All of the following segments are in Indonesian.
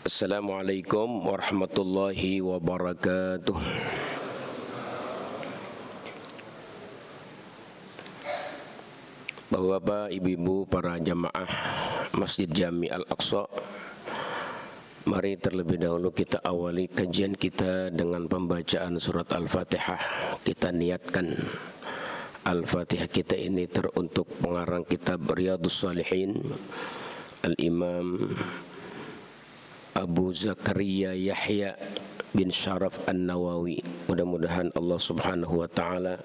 Assalamualaikum warahmatullahi wabarakatuh. Bapak-bapak, ibu-ibu, para jamaah Masjid Jami Al-Aqsa, mari terlebih dahulu kita awali kajian kita dengan pembacaan surat Al-Fatihah. Kita niatkan Al-Fatihah kita ini teruntuk pengarang kitab Riyadhus Shalihin, Al-Imam Abu Zakaria Yahya bin Syaraf An-Nawawi. Mudah-mudahan Allah Subhanahu wa taala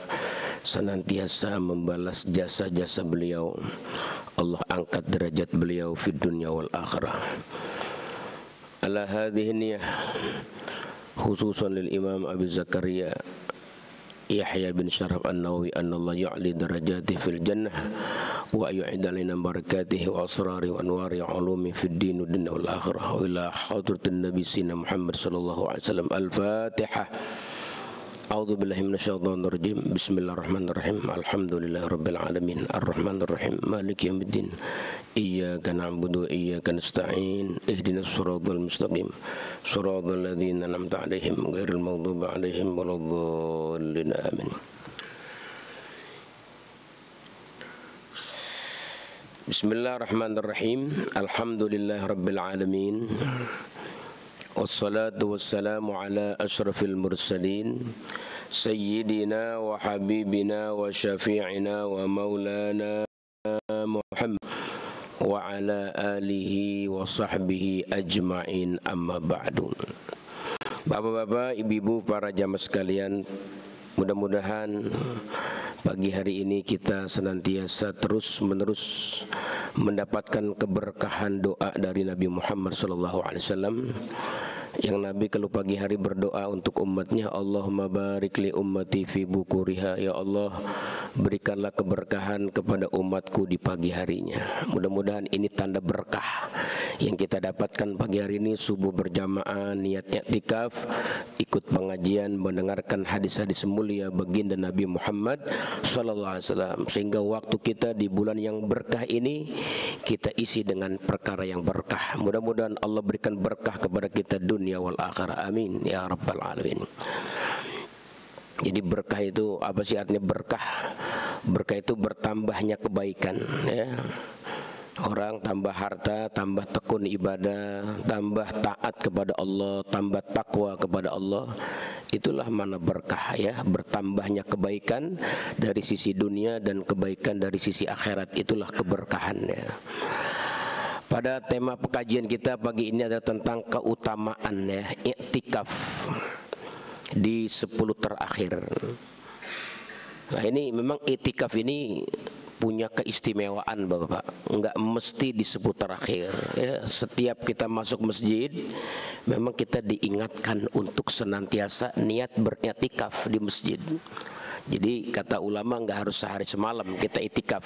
senantiasa membalas jasa-jasa beliau. Allah angkat derajat beliau fid dunya wal akhirah. Ala hadhihi niyah khususan lil Imam Abu Zakaria Yahya bin Syaraf An-Nawawi anna Allah ya'li darajati fil jannah wa yu'id alaina barakatihi wa asrari wa anwari ulumi fid din wa dunya wal akhirah wa ila hadratin nabi sina Muhammad sallallahu alaihi wasallam. Al-Fatihah. A'udzu billahi minasyaitonir rajim. Bismillahirrahmanirrahim. Alhamdulillahirabbil alamin. Arrahmanir rahim. Maliki yaumiddin. Iyyaka na'budu wa iyyaka nasta'in. Ihdinas siratal mustaqim. Siratal ladzina an'amta 'alaihim ghairil maghdubi 'alaihim waladdallin. Amin. Bismillahirrahmanirrahim. Alhamdulillahirabbil alamin. Wassalatu wassalamu ala ashrafil mursalin Sayyidina wa habibina wa syafi'ina wa maulana Muhammad wa ala alihi wa sahbihi ajma'in, amma ba'du. Bapak-bapak, ibu-ibu, para jamaah sekalian, mudah-mudahan pagi hari ini kita senantiasa terus-menerus mendapatkan keberkahan doa dari Nabi Muhammad SAW, yang Nabi kalau pagi hari berdoa untuk umatnya, Allahumma barik li ummati fi bukuriha, ya Allah berikanlah keberkahan kepada umatku di pagi harinya. Mudah-mudahan ini tanda berkah yang kita dapatkan pagi hari ini. Subuh berjamaah, niat i'tikaf, ikut pengajian, mendengarkan hadis-hadis mulia baginda Nabi Muhammad SAW, sehingga waktu kita di bulan yang berkah ini kita isi dengan perkara yang berkah. Mudah-mudahan Allah berikan berkah kepada kita dunia wal akhirah, amin ya rabbal alamin. Jadi berkah itu apa sih artinya berkah? Berkah itu bertambahnya kebaikan, ya. Orang tambah harta, tambah tekun ibadah, tambah taat kepada Allah, tambah takwa kepada Allah. Itulah mana berkah, ya. Bertambahnya kebaikan dari sisi dunia dan kebaikan dari sisi akhirat, itulah keberkahannya. Pada tema pekajian kita pagi ini adalah tentang keutamaan, ya, i'tikaf di 10 terakhir. Nah, ini memang i'tikaf ini punya keistimewaan, Bapak. Enggak mesti di 10 terakhir, ya. Setiap kita masuk masjid memang kita diingatkan untuk senantiasa niat beriktikaf di masjid. Jadi kata ulama enggak harus sehari semalam kita iktikaf.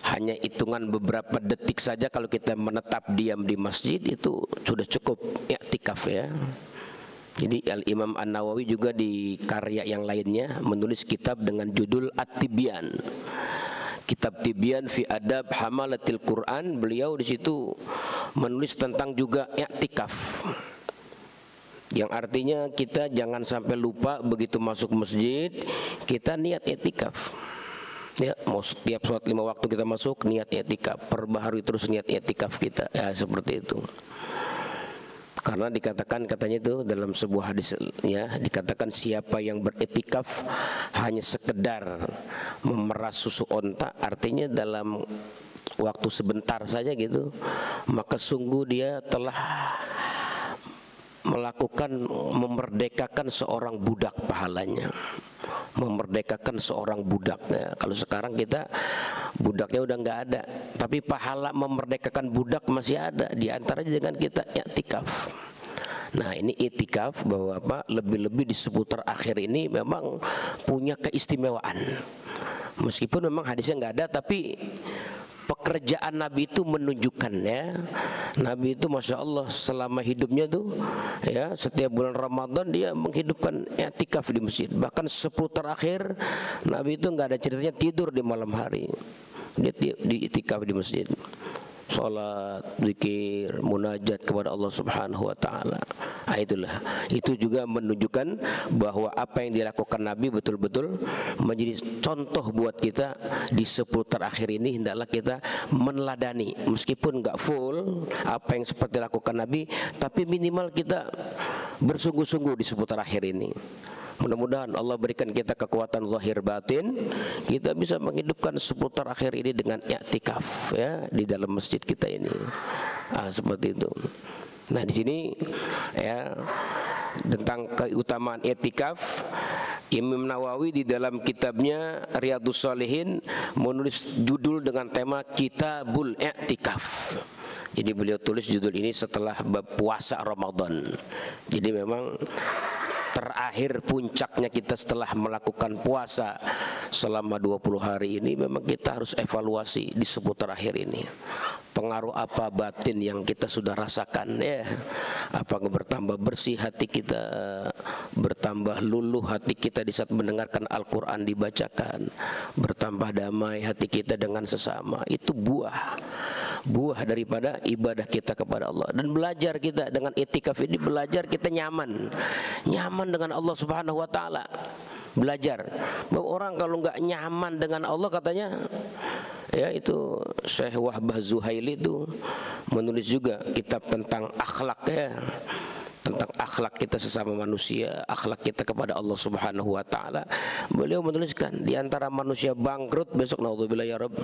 Hanya hitungan beberapa detik saja kalau kita menetap diam di masjid itu sudah cukup iktikaf, ya. Jadi Al-Imam An-Nawawi juga di karya yang lainnya menulis kitab dengan judul At-Tibyan. Kitab Tibyan fi Adab Hamalatil Quran. Beliau di situ menulis tentang juga i'tikaf, yang artinya kita jangan sampai lupa begitu masuk masjid kita niat i'tikaf. Ya, mau setiap sholat 5 waktu kita masuk niat i'tikaf, perbaharui terus niat i'tikaf kita, ya, seperti itu. Karena dikatakan, katanya itu dalam sebuah hadis, ya, dikatakan siapa yang beriktikaf hanya sekedar memeras susu onta, artinya dalam waktu sebentar saja gitu, maka sungguh dia telah melakukan, memerdekakan seorang budak pahalanya. Memerdekakan seorang budaknya. Kalau sekarang kita budaknya udah nggak ada, tapi pahala memerdekakan budak masih ada. Di antaranya dengan kita i'tikaf. Nah, ini i'tikaf bahwa apa? Lebih-lebih di 10 terakhir ini memang punya keistimewaan. Meskipun memang hadisnya nggak ada, tapi pekerjaan Nabi itu menunjukkan, ya. Nabi itu Masya Allah selama hidupnya tuh, ya, setiap bulan Ramadan dia menghidupkan i'tikaf di masjid. Bahkan 10 terakhir Nabi itu nggak ada ceritanya tidur di malam hari. Dia di i'tikaf di masjid. salat, zikir, munajat kepada Allah Subhanahu wa taala. Nah, itu juga menunjukkan bahwa apa yang dilakukan Nabi betul-betul menjadi contoh buat kita di 10 terakhir ini. Hendaklah kita meneladani, meskipun enggak full apa yang seperti dilakukan Nabi, tapi minimal kita bersungguh-sungguh di 10 terakhir ini. Mudah-mudahan Allah berikan kita kekuatan zahir batin, kita bisa menghidupkan 10 terakhir ini dengan i'tikaf ya di dalam masjid kita ini. Seperti itu. Nah, di sini ya tentang keutamaan i'tikaf, Imam Nawawi di dalam kitabnya Riyadhus Shalihin menulis judul dengan tema Kitabul I'tikaf. Jadi beliau tulis judul ini setelah bab puasa Ramadan. Jadi memang terakhir puncaknya kita setelah melakukan puasa selama 20 hari ini, memang kita harus evaluasi di 10 terakhir ini. Pengaruh apa batin yang kita sudah rasakan ya? Apakah bertambah bersih hati kita, bertambah luluh hati kita di saat mendengarkan Al-Quran dibacakan, bertambah damai hati kita dengan sesama. Itu buah daripada ibadah kita kepada Allah. Dan belajar kita dengan i'tikaf ini, belajar kita nyaman dengan Allah Subhanahu wa taala. Belajar bahwa orang kalau nggak nyaman dengan Allah, katanya ya, itu Syekh Wahbah Zuhaili itu menulis juga kitab tentang akhlak ya, tentang akhlak kita sesama manusia, akhlak kita kepada Allah Subhanahu wa taala. Beliau menuliskan di antara manusia bangkrut besok, naudzubillah ya Rabb,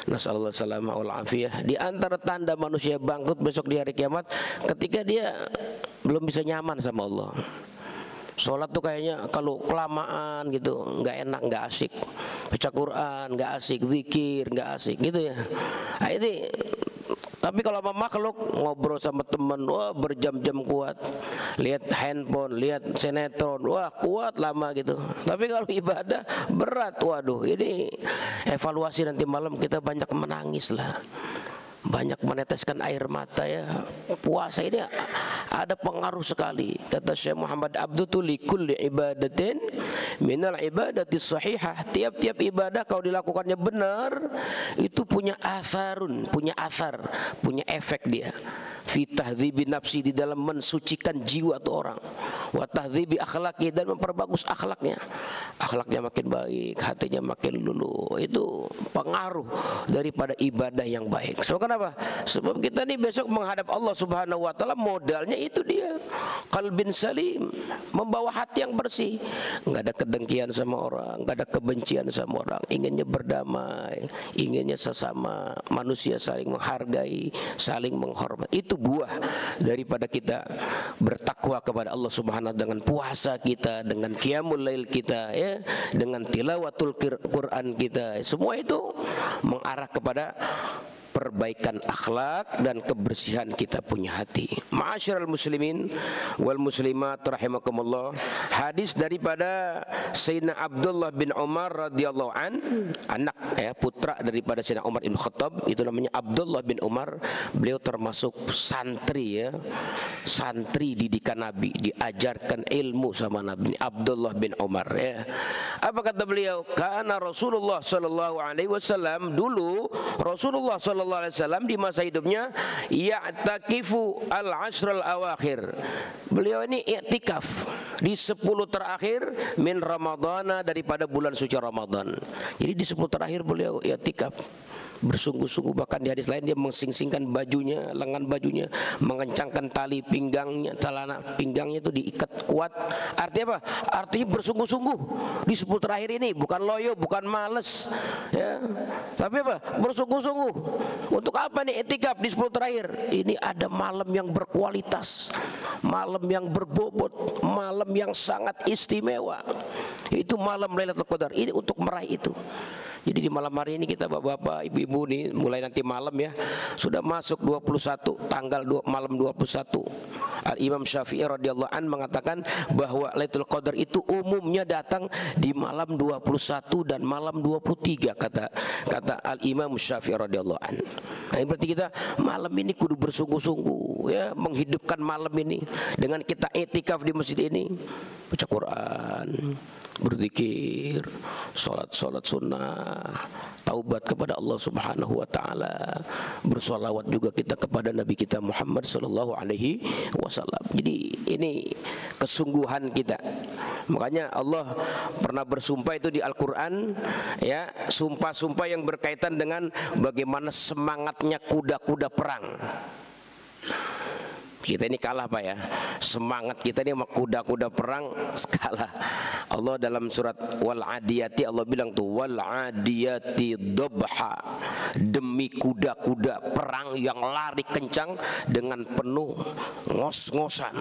nasallallahu salamah wal afiyah, di antara tanda manusia bangkrut besok di hari kiamat ketika dia belum bisa nyaman sama Allah. Sholat tuh kayaknya kalau kelamaan gitu nggak enak, nggak asik. Baca Quran nggak asik, zikir nggak asik gitu ya. Nah, ini tapi kalau sama makhluk ngobrol sama teman, wah berjam-jam kuat. Lihat handphone, lihat sinetron, wah kuat lama gitu. Tapi kalau ibadah berat, waduh, ini evaluasi nanti malam kita banyak menangis lah, banyak meneteskan air mata ya. Puasa ini ada pengaruh sekali. Kata Syekh Muhammad Abdul, likulli ibadatin minal ibadati sahihah. Tiap-tiap ibadah kalau dilakukannya benar itu punya atharun, punya athar, punya efek dia. Fi tahdhibi nafsi, di dalam mensucikan jiwa tuh orang. Wa tahdhibi akhlaqi, dan memperbagus akhlaknya. Akhlaknya makin baik, hatinya makin luluh. Itu pengaruh daripada ibadah yang baik. So kenapa? Sebab kita nih besok menghadap Allah Subhanahu wa taala, modalnya itu dia. Qalbin salim, membawa hati yang bersih. Enggak ada kedengkian sama orang, enggak ada kebencian sama orang. Inginnya berdamai, inginnya sesama manusia saling menghargai, saling menghormat. Itu buah daripada kita bertakwa kepada Allah Subhanahu wa taala dengan puasa kita, dengan qiyamul lail kita ya, dengan tilawatul Quran kita. Semua itu mengarah kepada perbaikan akhlak dan kebersihan kita punya hati. Ma'asyiral muslimin wal muslimat rahimakumullah. Hadis daripada Sayyidina Abdullah bin Umar radhiyallahu an, anak ya, putra daripada Sayyidina Umar bin Khattab, itu namanya Abdullah bin Umar. Beliau termasuk santri ya, santri didikan Nabi, diajarkan ilmu sama Nabi. Abdullah bin Umar ya. Apa kata beliau? Karena Rasulullah sallallahu alaihi wasallam, dulu Rasulullah sallallahu alaihi wasallam di masa hidupnya ya'takifu al-ashr al-awakhir. Beliau ini i'tikaf di 10 terakhir min Ramadhana, daripada bulan suci Ramadan. Jadi di 10 terakhir beliau i'tikaf bersungguh-sungguh. Bahkan di hadis lain dia mengsing-singkan bajunya, lengan bajunya, mengencangkan tali pinggangnya, celana pinggangnya itu diikat kuat. Artinya apa? Artinya bersungguh-sungguh di 10 terakhir ini, bukan loyo, bukan males ya. Tapi apa? Bersungguh-sungguh. Untuk apa nih i'tikaf di 10 terakhir? Ini ada malam yang berkualitas, malam yang berbobot, malam yang sangat istimewa. Itu malam Lailatul Qadar. Ini untuk meraih itu. Jadi di malam hari ini kita bapak-bapak, ibu-ibu nih, mulai nanti malam ya, sudah masuk 21, malam 21. Al-Imam Syafi'i radhiyallahu an mengatakan bahwa Lailatul Qadar itu umumnya datang di malam 21 dan malam 23, kata Al-Imam Syafi'i radhiyallahu an. Nah, berarti kita malam ini kudu bersungguh-sungguh ya menghidupkan malam ini dengan kita i'tikaf di masjid ini, baca Quran, berzikir, salat sunnah, taubat kepada Allah Subhanahu wa taala, bersolawat juga kita kepada Nabi kita Muhammad sallallahu alaihi wasallam. Jadi ini kesungguhan kita. Makanya Allah pernah bersumpah itu di Al-Qur'an ya, sumpah-sumpah yang berkaitan dengan bagaimana semangatnya kuda-kuda perang. Kita ini kalah Pak ya, semangat kita ini sama kuda-kuda perang kalah. Allah dalam surat Wal Adiyati Allah bilang tuh Wal Adiyati Dobha, demi kuda-kuda perang yang lari kencang dengan penuh ngos-ngosan.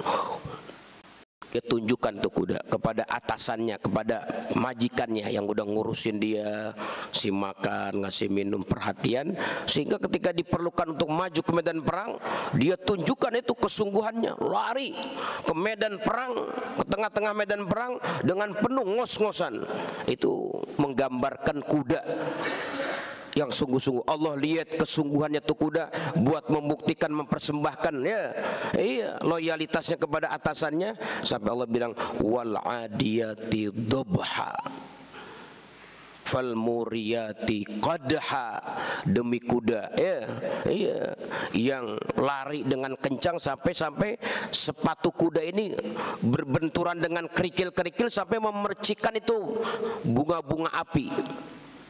Dia tunjukkan tuh kuda kepada atasannya, kepada majikannya yang udah ngurusin dia, ngasih makan, ngasih minum, perhatian, sehingga ketika diperlukan untuk maju ke medan perang, dia tunjukkan itu kesungguhannya, lari ke medan perang, ke tengah-tengah medan perang dengan penuh ngos-ngosan. Itu menggambarkan kuda yang sungguh-sungguh. Allah lihat kesungguhannya tuh kuda buat membuktikan, mempersembahkan ya, iya, loyalitasnya kepada atasannya, sampai Allah bilang wal adiyati dobha fal muriyati qadha, demi kuda ya, iya, yang lari dengan kencang sampai sepatu kuda ini berbenturan dengan kerikil-kerikil sampai memercikan itu bunga-bunga api,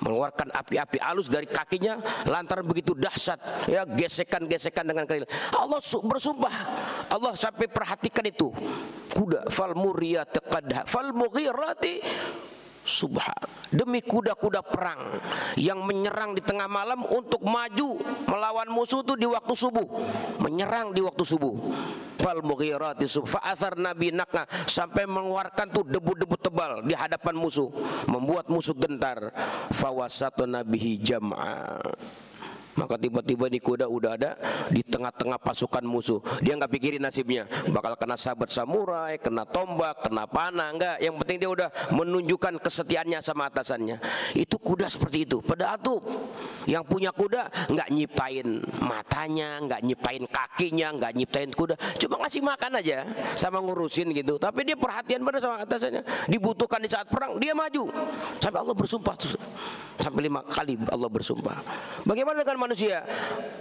mengeluarkan api-api halus dari kakinya lantaran begitu dahsyat ya, gesekan-gesekan dengan kerikil. Allah bersumpah, Allah sampai perhatikan itu kuda, fal muriyati qadha fal mughirati subha, demi kuda-kuda perang yang menyerang di tengah malam untuk maju melawan musuh itu di waktu subuh, menyerang di waktu subuh. Fal mughirati subha fa'athar nabi nakna, sampai mengeluarkan tuh debu-debu tebal di hadapan musuh, membuat musuh gentar. Fawasatu nabihi jam'a, maka tiba-tiba di kuda udah ada di tengah-tengah pasukan musuh. Dia nggak pikirin nasibnya bakal kena sahabat samurai, kena tombak, kena panah, enggak. Yang penting dia udah menunjukkan kesetiaannya sama atasannya. Itu kuda seperti itu. Padahal tuh yang punya kuda nggak nyiptain matanya, nggak nyiptain kakinya, nggak nyiptain kuda, cuma ngasih makan aja sama ngurusin gitu. Tapi dia perhatian pada sama atasannya. Dibutuhkan di saat perang dia maju. Sampai Allah bersumpah tuh, sampai 5 kali Allah bersumpah. Bagaimana dengan manusia?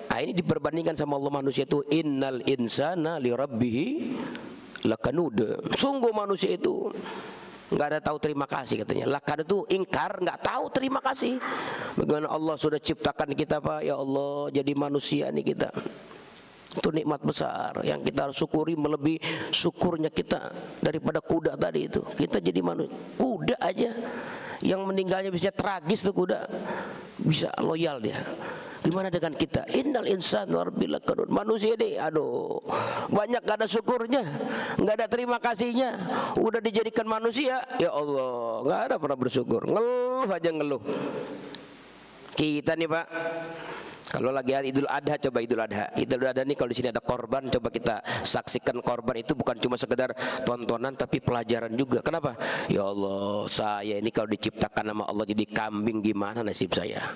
Nah, ini diperbandingkan sama Allah. Manusia itu innal insana li rabbihi lakanud. Sungguh manusia itu nggak ada tahu terima kasih katanya. Lakad itu ingkar, nggak tahu terima kasih. Bagaimana Allah sudah ciptakan kita Pak, ya Allah, jadi manusia nih kita. Itu nikmat besar yang kita harus syukuri, melebihi syukurnya kita daripada kuda tadi itu. Kita jadi manusia. Kuda aja yang meninggalnya bisa tragis tuh kuda, bisa loyal dia. Gimana dengan kita? Innal insana rabbil lakanud. Manusia deh, aduh, banyak gak ada syukurnya, gak ada terima kasihnya. Udah dijadikan manusia, ya Allah, gak ada pernah bersyukur. Ngeluh aja ngeluh. Kita nih Pak, kalau lagi hari Idul Adha, coba Idul Adha. Idul Adha nih kalau di sini ada korban, coba kita saksikan korban itu bukan cuma sekedar tontonan tapi pelajaran juga. Kenapa? Ya Allah, saya ini kalau diciptakan sama Allah jadi kambing, gimana nasib saya?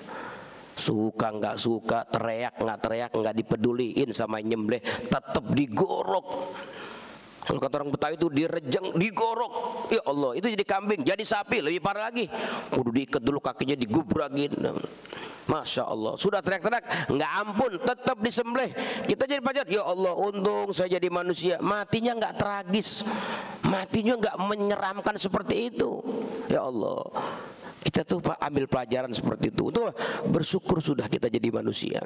Suka nggak suka, teriak nggak teriak, nggak dipeduliin sama nyembelih, tetap digorok. Kalau kata orang Betawi itu direjeng, digorok. Ya Allah, itu jadi kambing, jadi sapi lebih parah lagi. Kudu diikat dulu kakinya, digubragin. Masya Allah, sudah teriak-teriak nggak ampun, tetap disembelih. Kita jadi pajak, ya Allah, untung saya jadi manusia. Matinya nggak tragis, matinya nggak menyeramkan seperti itu. Ya Allah, kita tuh Pak ambil pelajaran seperti itu. Untuk bersyukur sudah kita jadi manusia.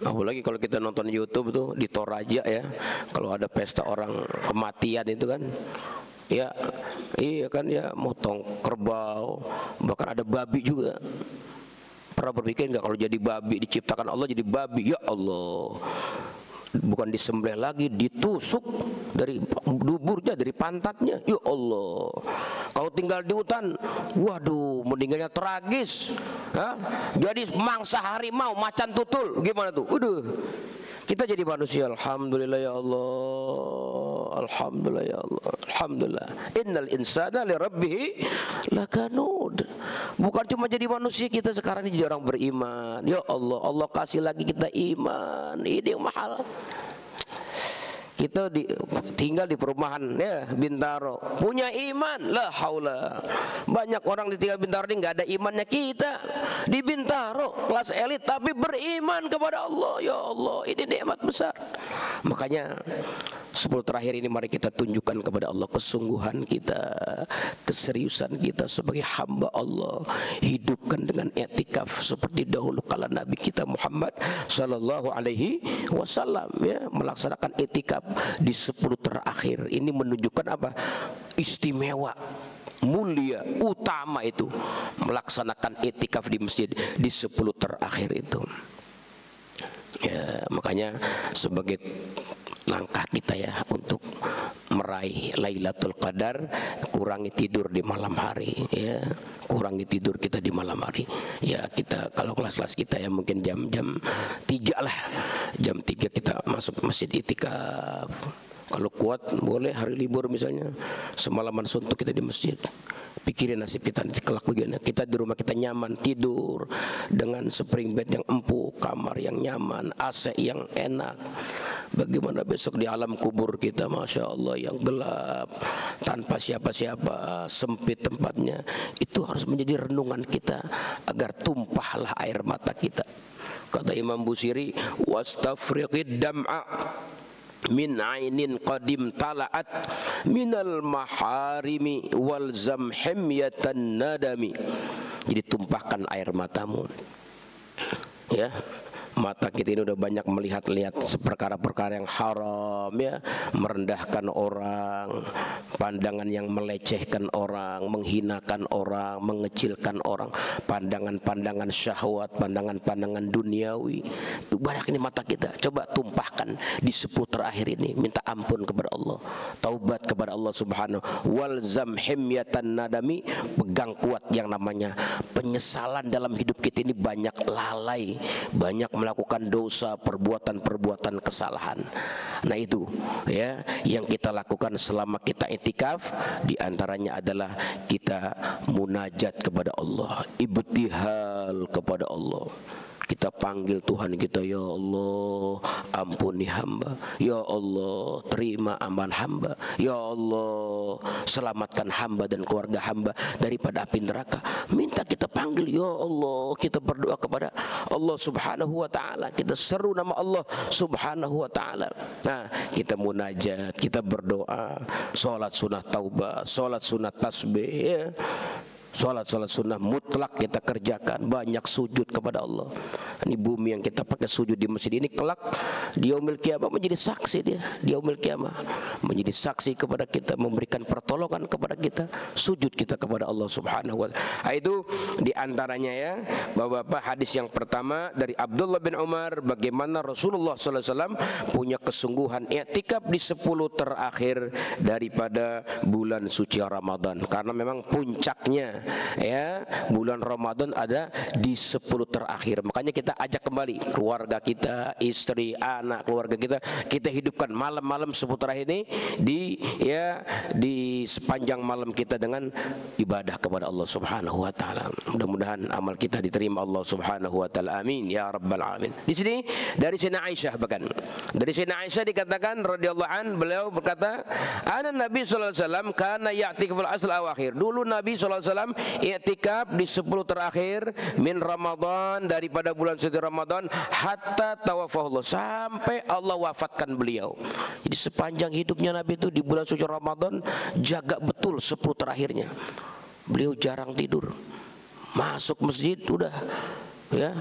Apalagi kalau kita nonton YouTube tuh di Toraja ya, kalau ada pesta orang kematian itu kan, ya iya kan ya, motong kerbau, bahkan ada babi juga. Pernah berpikir nggak kalau jadi babi, diciptakan Allah jadi babi? Ya Allah, bukan disembelih lagi, ditusuk dari duburnya, dari pantatnya. Ya Allah, kalau tinggal di hutan, waduh, meninggalnya tragis. Hah? Jadi mangsa harimau, macan tutul, gimana tuh? Udah, Kita jadi manusia, alhamdulillah ya Allah, alhamdulillah ya Allah, alhamdulillah. Innal insana li rabbih lakanud. Bukan cuma jadi manusia, kita sekarang ini jadi orang beriman. Ya Allah, Allah kasih lagi kita iman. Ini yang mahal. Kita tinggal di perumahan ya Bintaro, punya iman, la haula. Banyak orang ditinggal Bintaro ini nggak ada imannya. Kita di Bintaro kelas elit tapi beriman kepada Allah. Ya Allah, ini nikmat besar. Makanya 10 terakhir ini mari kita tunjukkan kepada Allah kesungguhan kita, keseriusan kita sebagai hamba Allah. Hidupkan dengan i'tikaf seperti dahulu kala Nabi kita Muhammad sallallahu alaihi wasallam ya, melaksanakan i'tikaf di 10 terakhir. Ini menunjukkan apa? Istimewa, mulia, utama itu melaksanakan i'tikaf di masjid di 10 terakhir itu. Ya, makanya sebagai langkah kita ya untuk meraih Lailatul Qadar, kurangi tidur di malam hari ya, kurangi tidur kita di malam hari ya. Kita kalau kelas-kelas kita ya mungkin jam 3 lah, jam 3 kita masuk masjid itikaf. Kalau kuat boleh hari libur misalnya semalaman suntuk kita di masjid. Pikirin nasib kita nanti kelak begini. Kita di rumah kita nyaman tidur dengan spring bed yang empuk, kamar yang nyaman, AC yang enak. Bagaimana besok di alam kubur kita, masya Allah, yang gelap, tanpa siapa-siapa, sempit tempatnya. Itu harus menjadi renungan kita agar tumpahlah air mata kita. Kata Imam Busiri, wastafriqid dam'a min ainin qadim tala'at minal maharimi wal zamhimyatan nadami. Jadi tumpahkan air matamu ya. Mata kita ini udah banyak melihat-lihat perkara-perkara yang haram ya, merendahkan orang, pandangan yang melecehkan orang, menghinakan orang, mengecilkan orang, pandangan-pandangan syahwat, pandangan-pandangan duniawi. Itu banyak ini mata kita. Coba tumpahkan di 10 terakhir ini, minta ampun kepada Allah, taubat kepada Allah Subhanahu. Wal zamhimyatan nadami, pegang kuat yang namanya penyesalan dalam hidup kita ini. Banyak lalai, banyak melakukan dosa, perbuatan-perbuatan kesalahan. Nah itu ya yang kita lakukan selama kita i'tikaf. Di antaranya adalah kita munajat kepada Allah, ibtihal kepada Allah. Kita panggil Tuhan kita, ya Allah ampuni hamba, ya Allah terima amal hamba, ya Allah selamatkan hamba dan keluarga hamba daripada api neraka. Minta kita panggil, ya Allah. Kita berdoa kepada Allah Subhanahu wa ta'ala, kita seru nama Allah Subhanahu wa ta'ala. Nah kita munajat, kita berdoa, sholat sunnah taubah, sholat sunnah tasbih ya. Salat sunnah mutlak kita kerjakan, banyak sujud kepada Allah. Ini bumi yang kita pakai sujud di masjid ini kelak di yaumil qiyamah menjadi saksi dia. Di yaumil qiyamah menjadi saksi kepada kita, memberikan pertolongan kepada kita, sujud kita kepada Allah Subhanahu wa ta'ala. Itu di antaranya ya, Bapak-bapak, hadis yang pertama dari Abdullah bin Umar, bagaimana Rasulullah sallallahu alaihi wasallam punya kesungguhan i'tikaf di 10 terakhir daripada bulan suci Ramadan. Karena memang puncaknya ya bulan Ramadan ada di 10 terakhir. Makanya kita ajak kembali keluarga kita, istri, anak, keluarga kita hidupkan malam-malam 10 terakhir ini di sepanjang malam kita dengan ibadah kepada Allah Subhanahu wa taala. Mudah-mudahan amal kita diterima Allah Subhanahu wa taala. Amin ya rabbal alamin. Di sini dari Sayyidina Aisyah, bahkan dari Sayyidina Aisyah dikatakan radhiyallahu an, beliau berkata, "Ana Nabi sallallahu alaihi wasallam kana ya'tikul asl awakhir." Dulu Nabi sallallahu alaihi wasallam i'tikaf di 10 terakhir min Ramadan, daripada bulan suci Ramadan, hatta tawaffahu, sampai Allah wafatkan beliau. Jadi sepanjang hidupnya Nabi itu di bulan suci Ramadan jaga betul 10 terakhirnya. Beliau jarang tidur, masuk masjid udah ya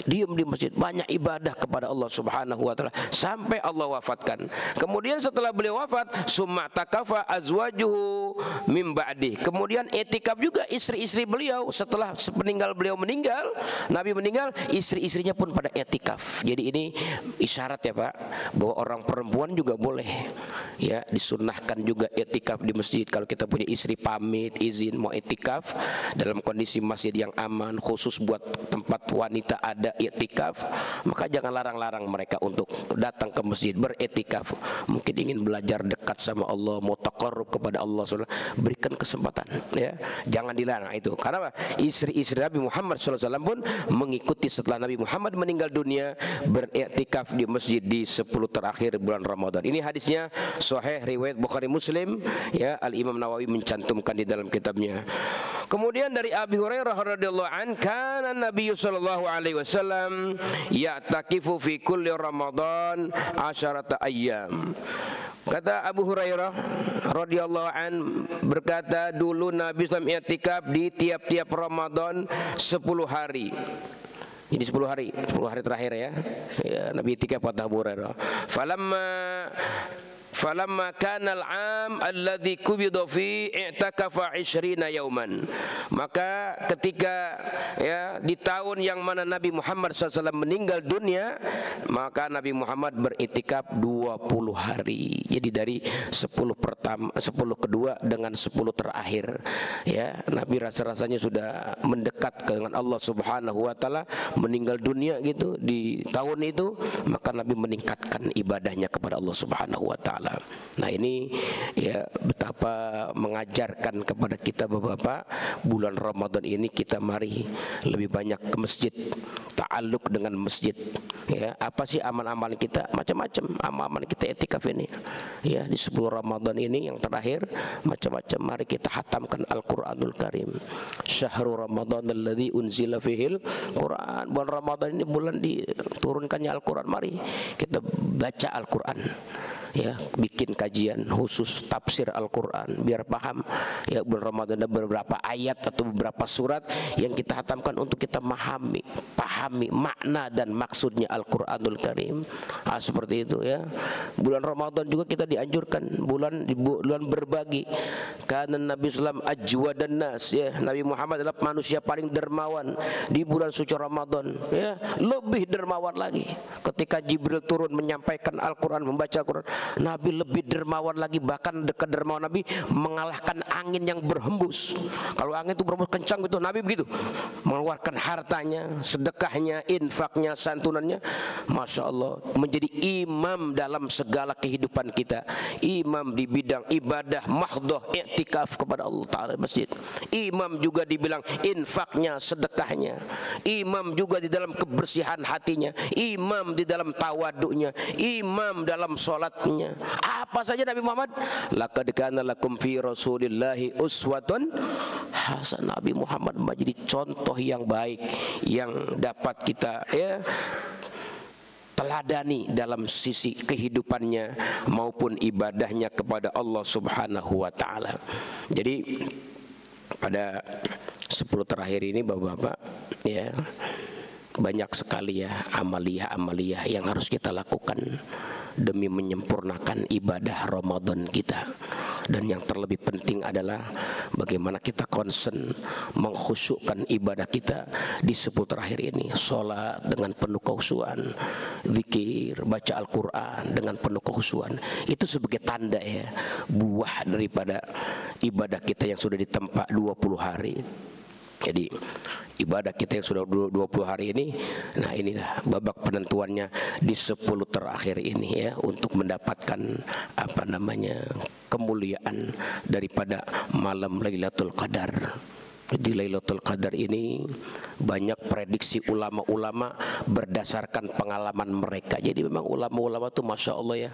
diam di masjid, banyak ibadah kepada Allah Subhanahu wa taala sampai Allah wafatkan. Kemudian setelah beliau wafat, summa takafa azwajuhu mim ba'di. Kemudian i'tikaf juga istri-istri beliau setelah sepeninggal beliau meninggal, Nabi meninggal, istri-istrinya pun pada i'tikaf. Jadi ini isyarat ya Pak, bahwa orang perempuan juga boleh ya disunnahkan juga i'tikaf di masjid. Kalau kita punya istri pamit izin mau i'tikaf dalam kondisi masjid yang aman, khusus buat tempat wanita ada i'tikaf, maka jangan larang-larang mereka untuk datang ke masjid beriktikaf. Mungkin ingin belajar dekat sama Allah, mau taqarrub kepada Allah SWT, berikan kesempatan ya. Jangan dilarang itu. Karena apa? Istri-istri Nabi Muhammad SAW pun mengikuti setelah Nabi Muhammad meninggal dunia beriktikaf di masjid di 10 terakhir bulan Ramadan. Ini hadisnya sahih riwayat Bukhari Muslim ya. Al-Imam Nawawi mencantumkan di dalam kitabnya. Kemudian dari Abi Hurairah radhiyallahu an, kana Nabi sallallahu alaihi wasallam ya'takifu fi kulli Ramadan 10 ayyam. Kata Abu Hurairah radhiyallahu an berkata, dulu Nabi SAW i'tikaf di tiap-tiap Ramadan 10 hari. Ini 10 hari terakhir ya. Ya, Nabi i'tikaf kata Abu Hurairah. Falamma kana al-'am alladhi qubida fi i'takafa 20 yauman. Maka ketika ya di tahun yang mana Nabi Muhammad SAW meninggal dunia, maka Nabi Muhammad beriktikaf 20 hari. Jadi dari 10 pertama, 10 kedua dengan 10 terakhir ya. Nabi rasa-rasanya sudah mendekat dengan Allah Subhanahu wa taala, meninggal dunia gitu di tahun itu, maka Nabi meningkatkan ibadahnya kepada Allah Subhanahu wa taala. Nah ini ya betapa mengajarkan kepada kita Bapak-bapak, bulan Ramadan ini kita mari lebih banyak ke masjid, ta'alluq dengan masjid ya. Apa sih amal-amal kita? Macam-macam amal-amal kita i'tikaf ini ya. Di 10 Ramadan ini yang terakhir macam-macam, mari kita hatamkan Al-Qur'anul Karim. Syahrul Ramadan alladzi unzila fihil Qur'an. Bulan Ramadan ini bulan diturunkannya Al-Qur'an, mari kita baca Al-Qur'an ya, bikin kajian khusus tafsir Al-Quran biar paham ya. Bulan Ramadan ada beberapa ayat atau beberapa surat yang kita hatamkan untuk kita pahami makna dan maksudnya Al-Quranul Karim. Seperti itu ya. Bulan Ramadan juga kita dianjurkan bulan berbagi. Karena Nabi SAW ajwadan nas ya. Nabi Muhammad adalah manusia paling dermawan di bulan suci Ramadan ya. Lebih dermawan lagi ketika Jibril turun menyampaikan Al-Quran, membaca Al-Quran, Nabi lebih dermawan lagi. Bahkan dekat dermawan Nabi mengalahkan angin yang berhembus. Kalau angin itu berhembus kencang gitu, Nabi begitu mengeluarkan hartanya, sedekahnya, infaknya, santunannya. Masya Allah, menjadi imam dalam segala kehidupan kita. Imam di bidang ibadah mahdoh, i'tikaf kepada Allah Ta'ala masjid. Imam juga dibilang infaknya, sedekahnya. Imam juga di dalam kebersihan hatinya. Imam di dalam tawaduknya. Imam dalam sholatnya. Apa saja Nabi Muhammad, laqad kana lakum fi Rasulillahi uswatun hasanah. Nabi Muhammad menjadi contoh yang baik yang dapat kita ya teladani dalam sisi kehidupannya maupun ibadahnya kepada Allah Subhanahu wa taala. Jadi pada 10 terakhir ini Bapak-bapak ya, banyak sekali ya amaliyah-amaliyah yang harus kita lakukan demi menyempurnakan ibadah Ramadan kita. Dan yang terlebih penting adalah bagaimana kita concern mengkhusyukkan ibadah kita di 10 terakhir ini. Sholat dengan penuh kekhusyuan, zikir, baca Al-Quran dengan penuh kekhusyuan. Itu sebagai tanda ya, buah daripada ibadah kita yang sudah ditempa 20 hari. Jadi ibadah kita yang sudah 20 hari ini, nah inilah babak penentuannya di 10 terakhir ini ya, untuk mendapatkan apa namanya kemuliaan daripada malam Lailatul Qadar. Di Lailatul Qadar ini banyak prediksi ulama-ulama berdasarkan pengalaman mereka. Jadi memang ulama-ulama itu Masya Allah ya,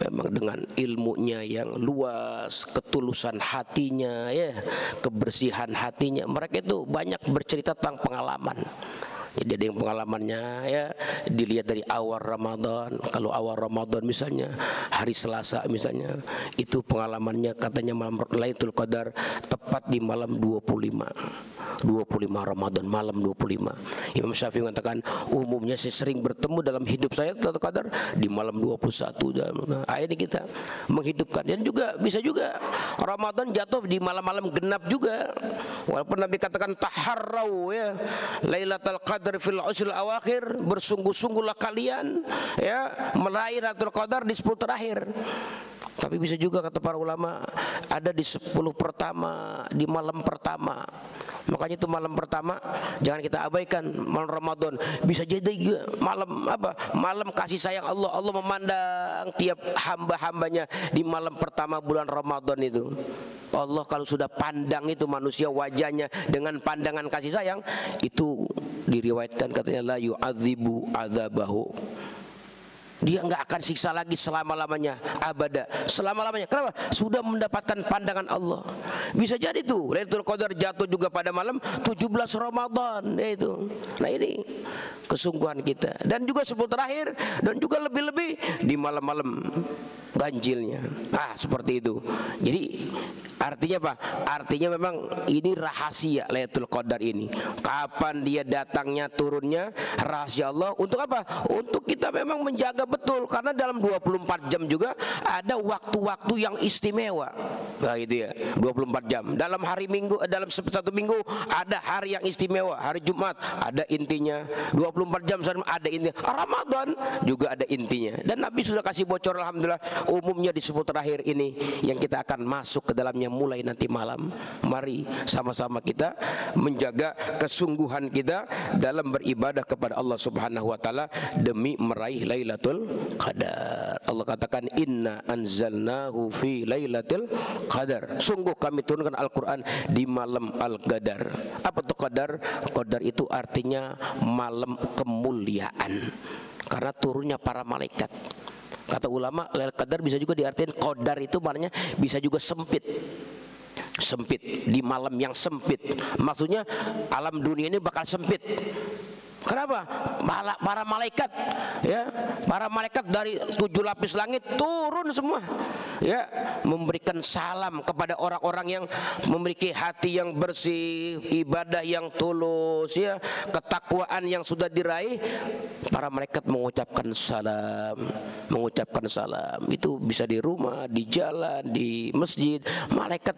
memang dengan ilmunya yang luas, ketulusan hatinya ya, kebersihan hatinya, mereka itu banyak bercerita tentang pengalaman. Jadi ada yang pengalamannya ya dilihat dari awal Ramadan. Kalau awal Ramadan misalnya hari Selasa misalnya, itu pengalamannya katanya malam Lailatul Qadar tepat di malam 25 Ramadan, malam 25. Imam Syafi'i mengatakan umumnya saya sering bertemu dalam hidup saya Lailatul Qadar di malam 21. Nah, ini kita menghidupkan. Dan juga bisa juga Ramadan jatuh di malam-malam genap juga. Walaupun Nabi katakan taharrau ya Lailatul Qadar fil ushril awakhir, bersungguh-sungguhlah kalian ya meraih Lailatul Qadar di 10 terakhir. Tapi bisa juga kata para ulama ada di 10 pertama, di malam pertama. Makanya itu malam pertama jangan kita abaikan, malam Ramadan. Bisa jadi malam apa? Malam kasih sayang Allah. Allah memandang tiap hamba-hambanya di malam pertama bulan Ramadan itu. Allah kalau sudah pandang itu manusia wajahnya dengan pandangan kasih sayang, itu diriwayatkan katanya la yu'adzibu adzabahu. Dia nggak akan siksa lagi selama-lamanya, abada, selama-lamanya. Kenapa? Sudah mendapatkan pandangan Allah. Bisa jadi tuh Lailatul Qadar jatuh juga pada malam 17 Ramadan, yaitu. Nah ini kesungguhan kita. Dan juga 10 terakhir, dan juga lebih-lebih di malam-malam ganjilnya. Ah, seperti itu. Jadi artinya apa? Artinya memang ini rahasia Lailatul Qadar ini. Kapan dia datangnya, turunnya, rahasia Allah. Untuk apa? Untuk kita memang menjaga betul, karena dalam 24 jam juga ada waktu-waktu yang istimewa. Nah itu ya, 24 jam. Dalam hari Minggu, dalam satu minggu ada hari yang istimewa. Hari Jumat ada intinya, 24 jam ada intinya. Ramadan juga ada intinya. Dan Nabi sudah kasih bocor alhamdulillah. Umumnya di 10 terakhir ini yang kita akan masuk ke dalamnya mulai nanti malam. Mari sama-sama kita menjaga kesungguhan kita dalam beribadah kepada Allah Subhanahu wa taala demi meraih Lailatul Qadar. Allah katakan inna anzalnahu fi Lailatul Qadar. Sungguh kami turunkan Al-Qur'an di malam Al-Qadar. Apa itu Qadar? Qadar itu artinya malam kemuliaan. Karena turunnya para malaikat. Kata ulama, Lailatul Qadar bisa juga diartikan qadar itu maknanya bisa juga sempit. Sempit, di malam yang sempit. Maksudnya alam dunia ini bakal sempit. Kenapa? Para malaikat, ya, para malaikat dari 7 lapis langit turun semua, ya, memberikan salam kepada orang-orang yang memiliki hati yang bersih, ibadah yang tulus, ya, ketakwaan yang sudah diraih. Para malaikat mengucapkan salam, mengucapkan salam. Itu bisa di rumah, di jalan, di masjid. Malaikat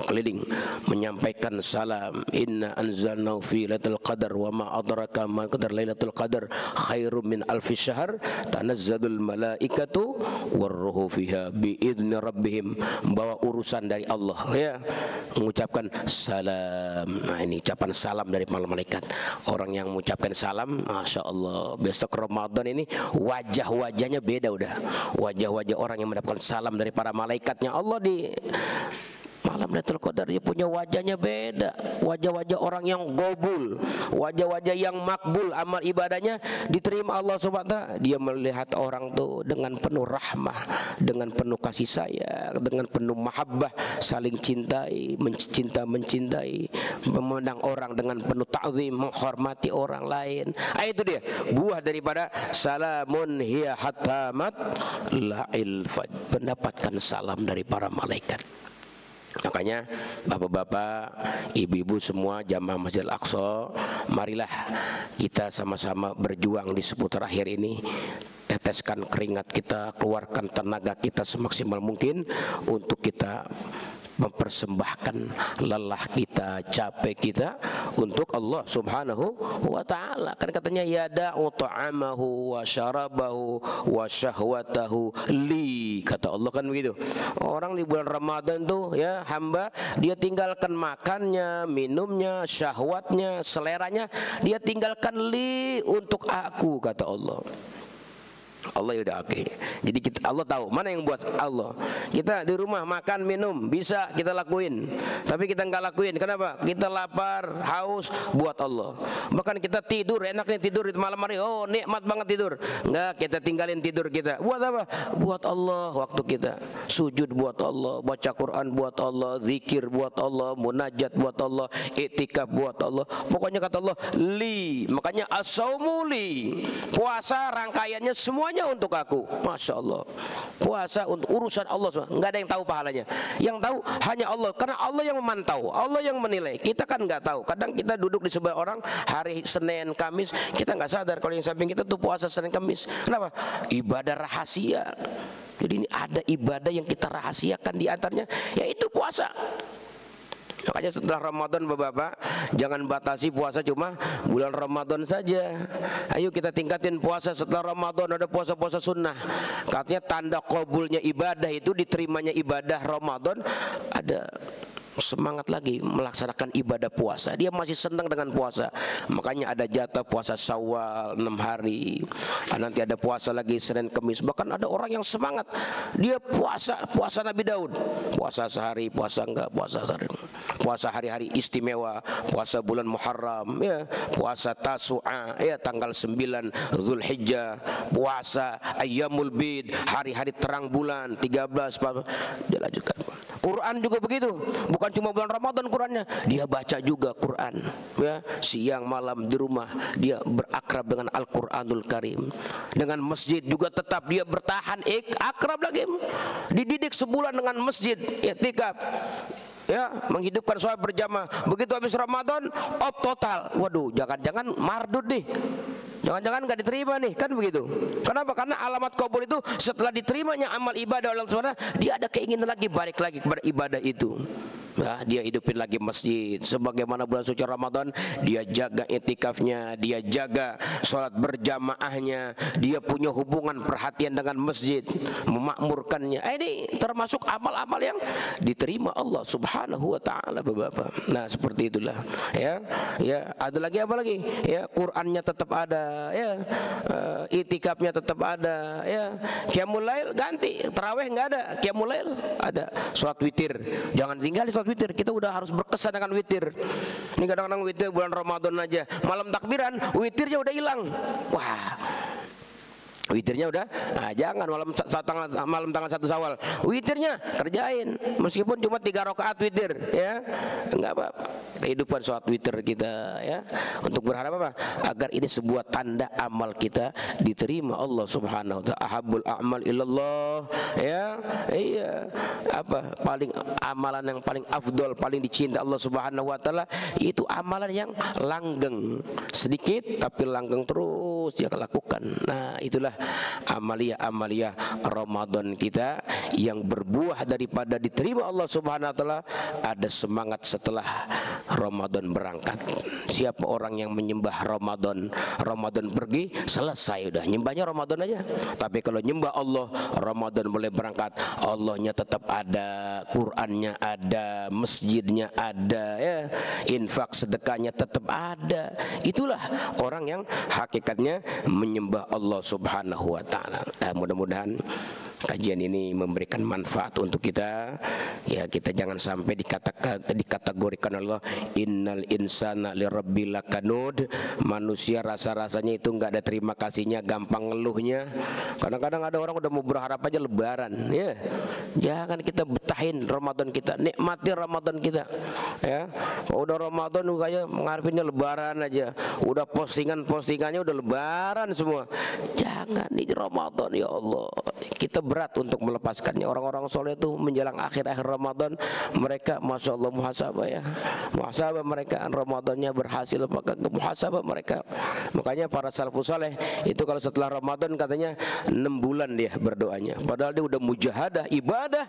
keliling menyampaikan salam. Inna anzalnahu fi Lailatul Qadar wa ma adraka ma qadar Lailatul Qadar khairum min alfi syahr tanazzalul malaikatu warruhu fiha bi idzni rabbihim. Bawa urusan dari Allah, ya, mengucapkan salam. Nah ini ucapan salam dari para malaikat. Orang yang mengucapkan salam, Masya Allah, besok Ramadan ini wajah-wajahnya beda udah. Wajah-wajah orang yang mendapatkan salam dari para malaikatnya Allah di malam Lailatul Qadar, dia punya wajahnya beda. Wajah-wajah orang yang gobul, wajah-wajah yang makbul, amal ibadahnya diterima Allah SWT. Dia melihat orang tuh dengan penuh rahmah, dengan penuh kasih sayang, dengan penuh mahabbah, saling cintai, mencintai, memandang orang dengan penuh ta'zim, menghormati orang lain. Itu dia buah daripada salamun hiya hatta matla'il fajr, mendapatkan salam dari para malaikat. Makanya bapak-bapak, ibu-ibu semua jamaah Masjid Al-Aqsa, marilah kita sama-sama berjuang di 10 terakhir ini. Teteskan keringat kita, keluarkan tenaga kita semaksimal mungkin untuk kita mempersembahkan lelah kita, capek kita untuk Allah Subhanahu wa ta'ala. Kan katanya yada'u ta'amahu wa syarabahu wa syahwatahu li, kata Allah kan begitu. Orang di bulan Ramadan tuh, ya, hamba dia tinggalkan makannya, minumnya, syahwatnya, seleranya, dia tinggalkan li untuk aku, kata Allah. Allah ya udah oke. Jadi Allah tahu mana yang buat Allah. Kita di rumah makan minum bisa kita lakuin, tapi kita nggak lakuin. Kenapa? Kita lapar, haus, buat Allah. Bahkan kita tidur, enaknya tidur di malam hari, oh nikmat banget tidur. Nggak, kita tinggalin tidur kita. Buat apa? Buat Allah. Waktu kita sujud buat Allah, baca Quran buat Allah, zikir buat Allah, munajat buat Allah, iktikaf buat Allah. Pokoknya kata Allah li. Makanya as-saumu li. Puasa rangkaiannya semuanya untuk aku. Masya Allah. Puasa untuk urusan Allah, nggak ada yang tahu pahalanya. Yang tahu hanya Allah, karena Allah yang memantau, Allah yang menilai. Kita kan nggak tahu. Kadang kita duduk di sebelah orang hari Senin, Kamis, kita nggak sadar kalau yang samping kita tuh puasa Senin, Kamis. Kenapa? Ibadah rahasia. Jadi ini ada ibadah yang kita rahasiakan, di antaranya yaitu puasa. Makanya setelah Ramadan Bapak-bapak, jangan batasi puasa cuma bulan Ramadan saja. Ayo kita tingkatin puasa setelah Ramadan, ada puasa-puasa sunnah. Katanya tanda qabulnya ibadah itu, diterimanya ibadah Ramadan, ada semangat lagi melaksanakan ibadah puasa. Dia masih senang dengan puasa. Makanya ada jatah puasa Syawal 6 hari. Nanti ada puasa lagi Senin Kamis. Bahkan ada orang yang semangat, dia puasa Nabi Daud. Puasa sehari, puasa enggak, puasa sehari. Puasa hari-hari istimewa, puasa bulan Muharram, ya, puasa Tasu'a, ya, tanggal 9 Zulhijjah, puasa Ayyamul Bid, hari-hari terang bulan 13, dia lanjutkan. Quran juga begitu, bukan cuma bulan Ramadan Qurannya, dia baca juga Quran, ya, siang malam di rumah dia berakrab dengan Al-Quranul Karim. Dengan masjid juga tetap dia bertahan akrab lagi, dididik sebulan dengan masjid, i'tikaf, ya, menghidupkan sholat berjamaah. Begitu habis Ramadan, total. Waduh, jangan-jangan mardud nih, jangan-jangan nggak diterima nih, kan begitu. Kenapa? Karena alamat qabul itu setelah diterimanya amal ibadah oleh Allah, dia ada keinginan lagi balik lagi kepada ibadah itu. Nah, dia hidupin lagi masjid. Sebagaimana bulan suci Ramadan, dia jaga itikafnya, dia jaga sholat berjamaahnya, dia punya hubungan perhatian dengan masjid, memakmurkannya. Ini termasuk amal-amal yang diterima Allah Subhanahu wa taala, Bapak-bapak. Nah, seperti itulah, ya. Ya, ada lagi apa lagi? Ya, Qur'annya tetap ada, ya. Itikafnya tetap ada, ya. Qiyamul lail ganti, tarawih enggak ada, qiyamul lail ada. Sholat witir, jangan tinggal di sholat witir. Kita udah harus berkesan dengan witir. Ini kadang-kadang witir bulan Ramadan aja, malam takbiran witirnya udah hilang. Wah, witirnya udah, nah, jangan malam tanggal 1 Syawal witirnya kerjain, meskipun cuma 3 rakaat witir, ya, enggak apa-apa. Kita hidupkan sholat witir kita, ya, untuk berharap apa? Agar ini sebuah tanda amal kita diterima Allah Subhanahu wa taala. Ahabbul a'mal ilallah, ya, iya, apa paling amalan yang paling afdol, paling dicinta Allah Subhanahu wa taala, itu amalan yang langgeng, sedikit tapi langgeng terus dia lakukan. Nah, itulah amalia-amalia Ramadan kita yang berbuah daripada diterima Allah Subhanahu wa taala. Ada semangat setelah Ramadan berangkat. Siapa orang yang menyembah Ramadan, Ramadan pergi, selesai udah, nyembahnya Ramadan aja. Tapi kalau nyembah Allah, Ramadan boleh berangkat, Allahnya tetap ada, Qur'annya ada, masjidnya ada, ya, infak sedekahnya tetap ada. Itulah orang yang hakikatnya menyembah Allah Subhanahu wa taala. Nah, mudah-mudahan kajian ini memberikan manfaat untuk kita, ya. Kita jangan sampai dikategorikan Allah, innal insana lirabbil lakanud, manusia rasa-rasanya itu enggak ada terima kasihnya, gampang ngeluhnya. Kadang-kadang ada orang udah mau berharap aja lebaran, ya. Jangan kita betahin Ramadan kita, nikmati Ramadan kita, ya. Udah Ramadan kayak mengharapinnya lebaran aja, udah postingannya udah lebaran semua. Jangan, ini Ramadan, ya Allah, kita berat untuk melepaskannya. Orang-orang soleh itu menjelang akhir-akhir Ramadan, mereka Masya Allah muhasabah, ya, muhasabah mereka, Ramadannya berhasil, maka muhasabah mereka. Makanya para salafus soleh itu kalau setelah Ramadan katanya 6 bulan dia berdoanya, padahal dia udah mujahadah ibadah,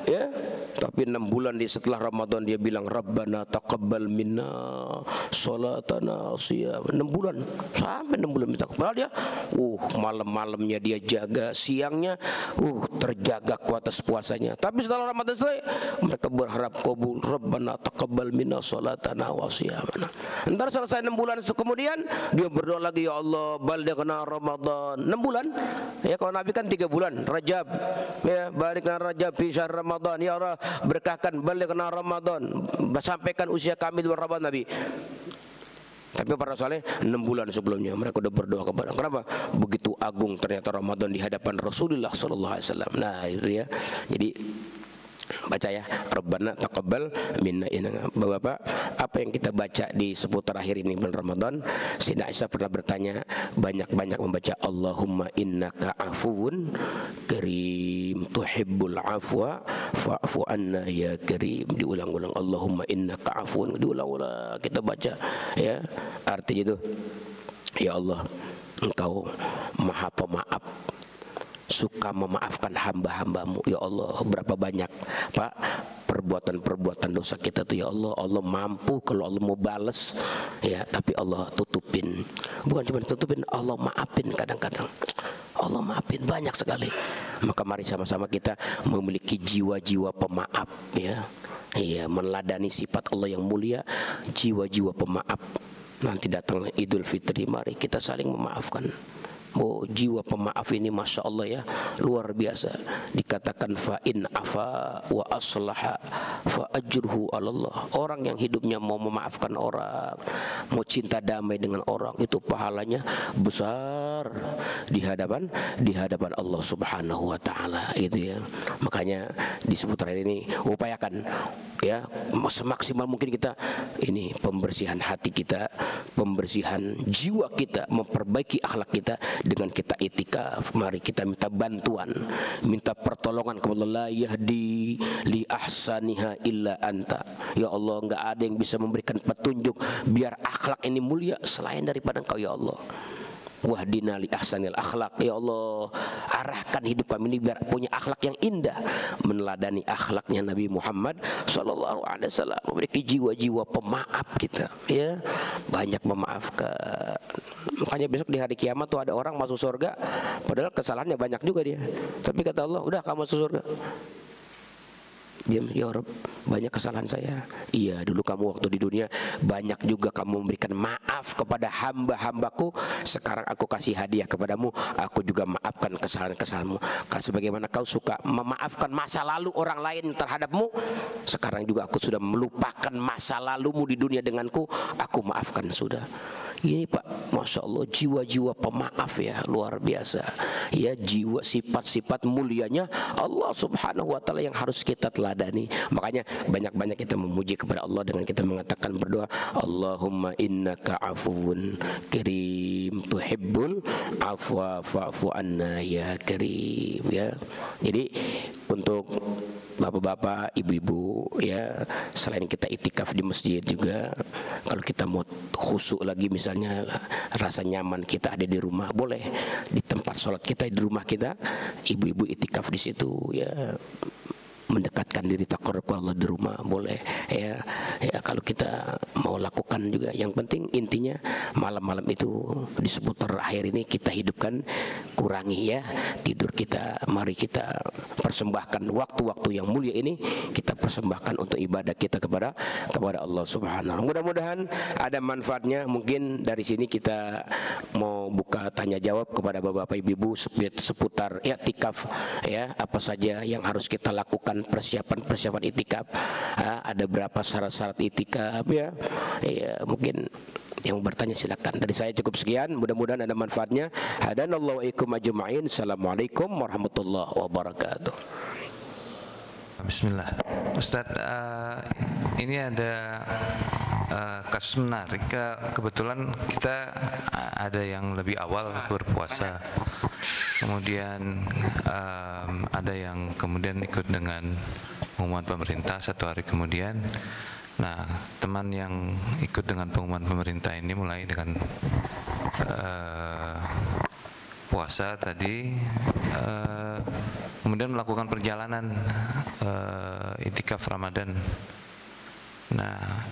ya, tapi 6 bulan dia setelah Ramadan dia bilang Rabbana taqabbal minna sholatana siyam. 6 bulan, sampai 6 bulan minta. Padahal dia malam-malamnya dia jaga, siangnya terjaga kuatas puasanya. Tapi setelah Ramadan selesai, mereka berharap qabul, Rabbana taqabbal minna sholatana wa siyamana. Entar selesai 6 bulan kemudian dia berdoa lagi, ya Allah balighna Ramadan. 6 bulan, ya, kalau Nabi kan 3 bulan, Rajab, ya, balighna Rajab fi syahr Ramadan, ya Allah berkahkan balighna Ramadan, sampaikan usia kami di bulan Ramadan Nabi. Tapi para saleh 6 bulan sebelumnya mereka udah berdoa kepada. Kenapa? Begitu agung ternyata Ramadan di hadapan Rasulullah sallallahu alaihi wasallam. Nah, itu ya. Jadi baca, ya, Rabbana taqabbal minna. Bapak, apa yang kita baca di seputar akhir ini bulan Ramadan, Sayyidina Aisyah pernah bertanya, banyak-banyak membaca Allahumma innaka afuwun karim tuhibbul afwa fa'fu anna ya karim. Diulang-ulang, Allahumma innaka afuwun, diulang-ulang kita baca, ya. Artinya itu, ya Allah, Engkau Maha Pemaaf, suka memaafkan hamba-hambamu, ya Allah. Berapa banyak, Pak, perbuatan-perbuatan dosa kita tuh ya Allah. Allah mampu kalau Allah mau balas ya, tapi Allah tutupin. Bukan cuma tutupin, Allah maafin kadang-kadang. Allah maafin banyak sekali. Maka mari sama-sama kita memiliki jiwa-jiwa pemaaf ya. Iya, meneladani sifat Allah yang mulia, jiwa-jiwa pemaaf. Nanti datang Idul Fitri, mari kita saling memaafkan. Oh, jiwa pemaaf ini Masya Allah ya, luar biasa. Dikatakan fa'in afa wa aslaha fa ajruhu Allah. Orang yang hidupnya mau memaafkan orang, mau cinta damai dengan orang, itu pahalanya besar di hadapan Allah Subhanahu wa taala, itu ya. Makanya di seputar ini upayakan ya semaksimal mungkin kita ini pembersihan hati kita, pembersihan jiwa kita, memperbaiki akhlak kita dengan kita itikaf. Mari kita minta bantuan, minta pertolongan kepada Allah. La yahdi li ahsaniha illa anta. Ya Allah, enggak ada yang bisa memberikan petunjuk biar akhlak ini mulia selain daripada Engkau ya Allah. Wahdina li ahsanil akhlak. Ya Allah, arahkan hidup kami ini biar punya akhlak yang indah, meneladani akhlaknya Nabi Muhammad sallallahu alaihi wasallam, memiliki jiwa-jiwa pemaaf kita ya, banyak memaafkan. Makanya besok di hari kiamat tuh ada orang masuk surga padahal kesalahannya banyak juga dia, tapi kata Allah, udah kamu masuk surga. Diam, ya Rabb, banyak kesalahan saya. Iya, dulu kamu waktu di dunia banyak juga kamu memberikan maaf kepada hamba-hambaku. Sekarang aku kasih hadiah kepadamu, aku juga maafkan kesalahan-kesalahanmu. Sebagaimana kau suka memaafkan masa lalu orang lain terhadapmu, sekarang juga aku sudah melupakan masa lalumu di dunia denganku, aku maafkan sudah. Ini Pak, Masya Allah, jiwa-jiwa pemaaf ya, luar biasa ya, jiwa sifat-sifat mulianya Allah Subhanahu wa ta'ala yang harus kita teladani. Makanya banyak-banyak kita memuji kepada Allah dengan kita mengatakan berdoa, Allahumma innaka afuwun karim tuhibbul afwa fa'fu anna ya karim ya. Jadi untuk bapak-bapak, ibu-ibu ya, selain kita itikaf di masjid juga, kalau kita mau khusyuk lagi misalnya, rasa nyaman kita ada di rumah, boleh di tempat sholat kita di rumah kita, ibu-ibu itikaf di situ ya, mendekatkan diri taqarrub ke Allah di rumah boleh ya. Ya kalau kita mau lakukan juga, yang penting intinya malam-malam itu di seputar akhir ini kita hidupkan, kurangi ya tidur kita. Mari kita persembahkan waktu-waktu yang mulia ini, kita persembahkan untuk ibadah kita kepada Allah Subhanahu. Mudah-mudahan ada manfaatnya. Mungkin dari sini kita mau buka tanya jawab kepada bapak-bapak, ibu-ibu seputar i'tikaf ya, apa saja yang harus kita lakukan, persiapan itikaf, ada berapa syarat-syarat itikaf ya. Ya mungkin yang bertanya silakan. Dari saya cukup sekian, mudah-mudahan ada manfaatnya. Hadanallahu wa iyyakum ajma'in. Assalamualaikum warahmatullahi wabarakatuh. Bismillah. Ustaz, ini ada kasus menarik. Kebetulan kita ada yang lebih awal berpuasa, kemudian ada yang kemudian ikut dengan pengumuman pemerintah 1 hari kemudian. Nah, teman yang ikut dengan pengumuman pemerintah ini mulai dengan puasa tadi, kemudian melakukan perjalanan i'tikaf Ramadan. Nah,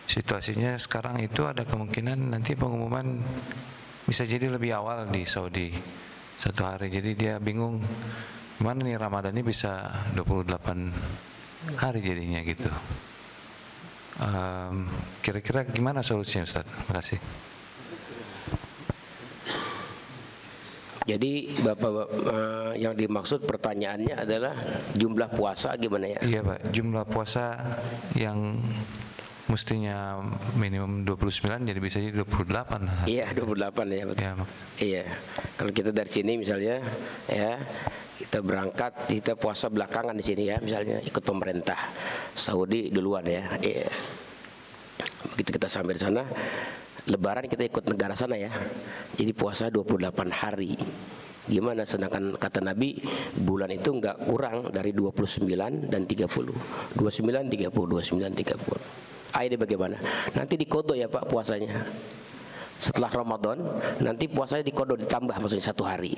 situasinya sekarang itu ada kemungkinan nanti pengumuman bisa jadi lebih awal di Saudi 1 hari. Jadi dia bingung gimana nih Ramadan ini bisa 28 hari jadinya gitu. Kira-kira gimana solusinya Ustaz? Terima kasih. Jadi Bapak yang dimaksud pertanyaannya adalah jumlah puasa gimana ya? Iya Pak, jumlah puasa yang mestinya minimum 29 jadi bisa jadi 28. Iya 28 ya betul. Ya, iya. Kalau kita dari sini misalnya ya, kita berangkat, kita puasa belakangan di sini ya, misalnya ikut pemerintah Saudi duluan ya. Iya. Begitu kita sampai di sana, Lebaran kita ikut negara sana ya. Jadi puasa 28 hari. Gimana, sedangkan kata Nabi bulan itu enggak kurang dari 29 dan 30. 29 30 29 30. Ini bagaimana? Nanti dikodok ya Pak puasanya. Setelah Ramadan nanti puasanya dikodok, ditambah maksudnya 1 hari.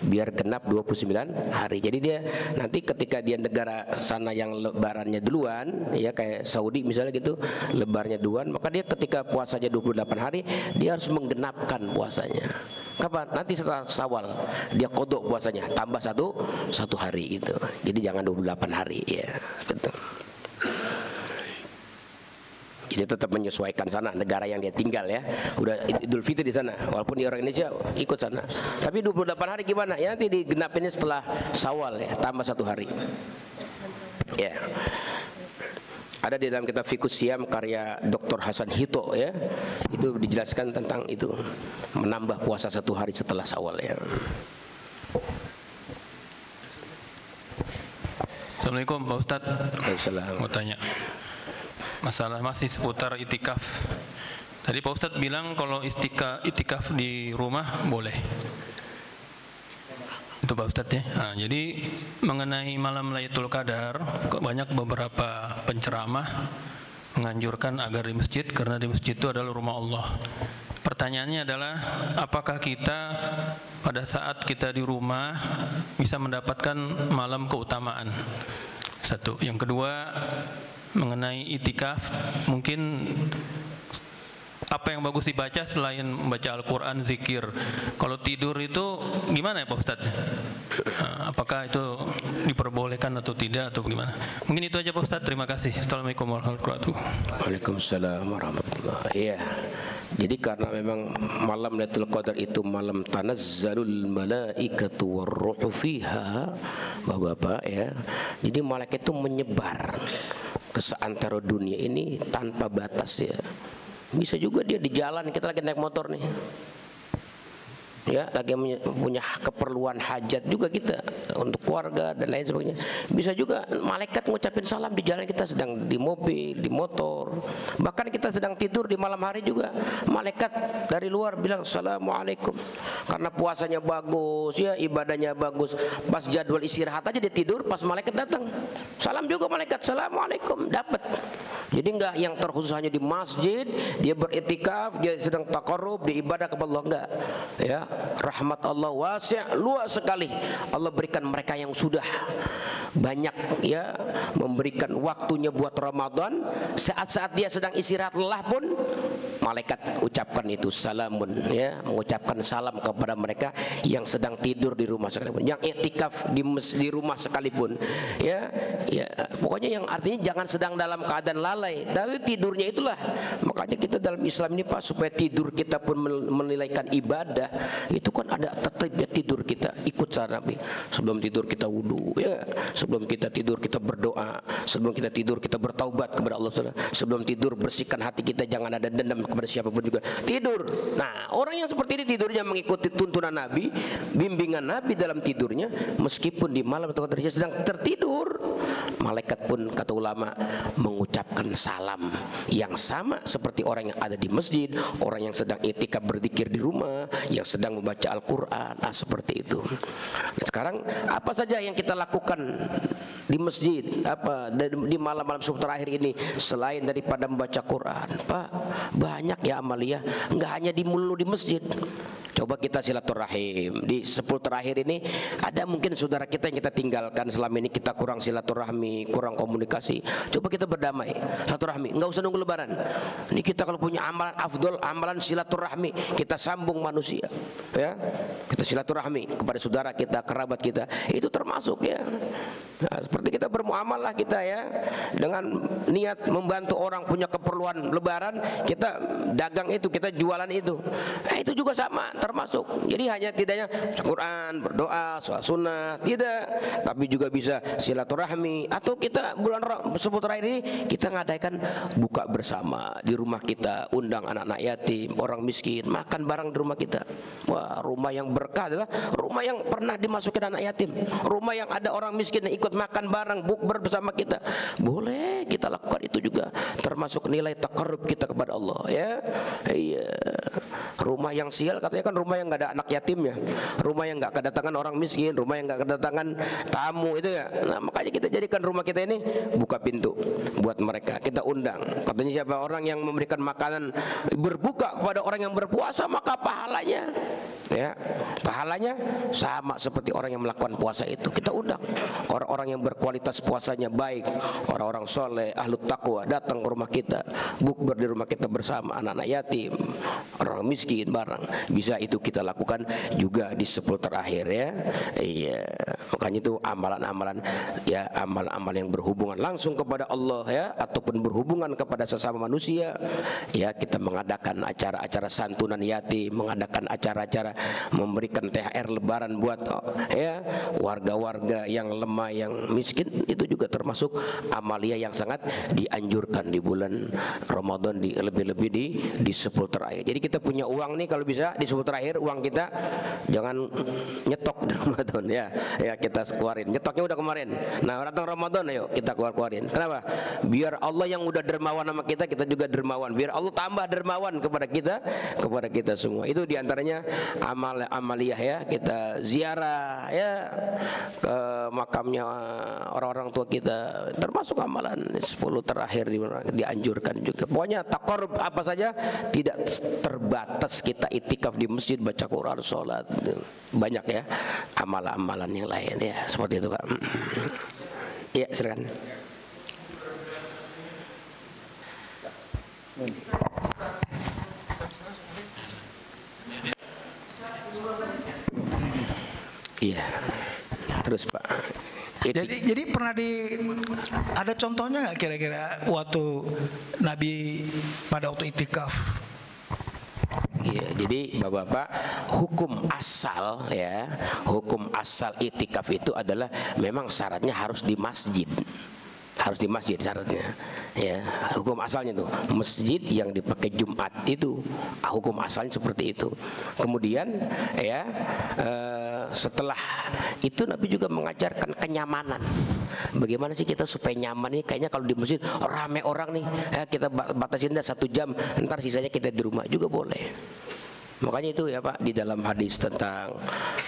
biar genap 29 hari. Jadi dia nanti ketika dia negara sana yang lebarannya duluan, ya kayak Saudi misalnya gitu, lebarnya duluan, maka dia ketika puasanya 28 hari, dia harus menggenapkan puasanya. Kapan? Nanti setelah Syawal dia kodok puasanya, tambah satu hari gitu. Jadi jangan 28 hari ya. Betul. Jadi tetap menyesuaikan sana negara yang dia tinggal ya. Udah Idul Fitri di sana, walaupun di orang Indonesia ikut sana. Tapi 28 hari gimana? Ya nanti digenapinnya setelah Syawal ya, tambah 1 hari. Ya. Ada di dalam kitab Fiqhus Siyam karya Dr. Hasan Hito ya. Itu dijelaskan tentang itu, menambah puasa 1 hari setelah Syawal ya. Assalamualaikum Pak Ustadz. Waalaikumsalam. Mau tanya masalah masih seputar itikaf. Tadi Pak Ustadz bilang kalau itikaf di rumah boleh. Itu Pak Ustadz ya. Nah, jadi mengenai malam Lailatul Qadar, banyak beberapa penceramah menganjurkan agar di masjid, karena di masjid itu adalah rumah Allah. Pertanyaannya adalah, apakah kita pada saat kita di rumah bisa mendapatkan malam keutamaan? Satu. Yang kedua, mengenai itikaf, mungkin apa yang bagus dibaca selain membaca Al-Quran, zikir? Kalau tidur itu gimana ya Pak Ustadz? Apakah itu diperbolehkan atau tidak atau gimana? Mungkin itu aja Pak Ustadz, terima kasih. Assalamualaikum warahmatullahi wabarakatuh. Waalaikumsalam warahmatullahi. Iya. Jadi karena memang malam Lailatul Qadar itu malam tanazzalul malaikatu warruhu fiha, Bapak-bapak ya. Jadi malaikat itu menyebar ke seantero dunia ini tanpa batas ya. Bisa juga dia di jalan, kita lagi naik motor nih ya, lagi punya keperluan hajat juga kita untuk keluarga dan lain sebagainya. Bisa juga malaikat ngucapin salam di jalan, kita sedang di mobil, di motor, bahkan kita sedang tidur di malam hari juga malaikat dari luar bilang assalamualaikum, karena puasanya bagus ya, ibadahnya bagus. Pas jadwal istirahat aja dia tidur, pas malaikat datang salam juga malaikat, assalamualaikum, dapat. Jadi enggak yang terkhusus hanya di masjid, dia beriktikaf, dia sedang taqarrub, dia ibadah kepada Allah, enggak ya. Rahmat Allah wasi', luas sekali. Allah berikan mereka yang sudah banyak ya, memberikan waktunya buat Ramadan. Saat-saat dia sedang istirahat lelah pun malaikat ucapkan itu salamun ya, mengucapkan salam kepada mereka yang sedang tidur di rumah sekalipun, yang iktikaf di rumah sekalipun ya. Ya pokoknya yang artinya jangan sedang dalam keadaan lalai, tapi tidurnya itulah. Makanya kita dalam Islam ini Pak, supaya tidur kita pun menilaikan ibadah, itu kan ada tertibnya tidur kita ikut cara Nabi. Sebelum tidur kita wudu ya, sebelum kita tidur kita berdoa, sebelum kita tidur kita bertaubat kepada Allah. Sebelum tidur bersihkan hati kita, jangan ada dendam kepada siapapun juga. Tidur. Nah, orang yang seperti ini tidurnya mengikuti tuntunan Nabi, bimbingan Nabi dalam tidurnya, meskipun di malam atau dia sedang tertidur, malaikat pun kata ulama mengucapkan salam yang sama seperti orang yang ada di masjid, orang yang sedang iktikaf berzikir di rumah, yang sedang membaca Al-Quran, seperti itu. Nah, sekarang apa saja yang kita lakukan di masjid, apa di malam-malam subuh terakhir ini selain daripada membaca Quran? Pak, banyak ya amalia, nggak hanya di melulu di masjid. Coba kita silaturahim di 10 terakhir ini. Ada mungkin saudara kita yang kita tinggalkan selama ini, kita kurang silaturahmi, kurang komunikasi. Coba kita berdamai, silaturahmi, nggak usah nunggu lebaran. Ini kita kalau punya amalan afdol, amalan silaturahmi, kita sambung manusia ya, kita silaturahmi kepada saudara kita, kerabat kita, itu termasuk ya. Nah, seperti kita bermuamalah kita ya, dengan niat membantu orang punya keperluan lebaran, kita dagang itu, kita jualan itu, itu juga sama termasuk. Jadi hanya tidaknya Quran, berdoa, sholat sunnah, tidak, tapi juga bisa silaturahmi. Atau kita bulan sebut terakhir ini kita ngadakan buka bersama di rumah kita, undang anak-anak yatim, orang miskin, makan bareng di rumah kita. Wah, rumah yang berkah adalah rumah yang pernah dimasukin anak yatim, rumah yang ada orang miskin yang ikut makan bareng, bukber bersama kita. Boleh kita lakukan itu juga, termasuk nilai taqarrub kita kepada Allah ya. Iya. Rumah rumah yang sial katanya kan rumah yang nggak ada anak yatimnya, rumah yang nggak kedatangan orang miskin, rumah yang nggak kedatangan tamu itu ya. Nah makanya kita jadikan rumah kita ini buka pintu buat mereka, kita undang. Katanya siapa orang yang memberikan makanan berbuka kepada orang yang berpuasa, maka pahalanya ya, pahalanya sama seperti orang yang melakukan puasa itu. Kita undang orang-orang yang berkualitas puasanya baik, orang-orang soleh, ahlu taqwa datang ke rumah kita, bukber di rumah kita bersama, anak-anak yatim, orang miskin barang. Bisa itu kita lakukan juga di 10 terakhir ya. Iya, makanya itu amalan-amalan ya, amal-amal yang berhubungan langsung kepada Allah ya, ataupun berhubungan kepada sesama manusia ya. Kita mengadakan acara-acara santunan yatim, mengadakan acara-acara memberikan THR lebaran buat ya warga-warga yang lemah, yang miskin, itu juga termasuk amalia yang sangat dianjurkan di bulan Ramadan, di lebih-lebih di 10 terakhir. Jadi kita punya uang nih, kalau bisa di 10 terakhir uang kita jangan nyetok di Ramadan ya. Ya kita keluarin. Nyetoknya udah kemarin. Nah, datang Ramadan ayo kita keluarin. Kenapa? Biar Allah yang udah dermawan sama kita, kita juga dermawan. Biar Allah tambah dermawan kepada kita semua. Itu diantaranya amaliyah ya. Kita ziarah ya ke makamnya orang-orang tua kita, termasuk amalan 10 terakhir dianjurkan juga. Pokoknya taqarrub apa saja, tidak terbatas kita itikaf di masjid, baca Quran, sholat, banyak ya amalan-amalan yang lain ya, seperti itu Pak. Ya silakan. Iya, terus Pak. Jadi pernah ada contohnya nggak kira-kira waktu Nabi pada waktu itikaf? Iya, jadi Bapak-bapak, hukum asal ya, hukum asal itikaf itu adalah memang syaratnya harus di masjid. Harus di masjid syaratnya ya, hukum asalnya tuh masjid yang dipakai Jumat itu, hukum asalnya seperti itu. Kemudian ya setelah itu Nabi juga mengajarkan kenyamanan. Bagaimana sih kita supaya nyaman nih? Kayaknya kalau di masjid rame orang nih ya, kita batasin dah 1 jam, ntar sisanya kita di rumah juga boleh. Makanya itu ya Pak, di dalam hadis tentang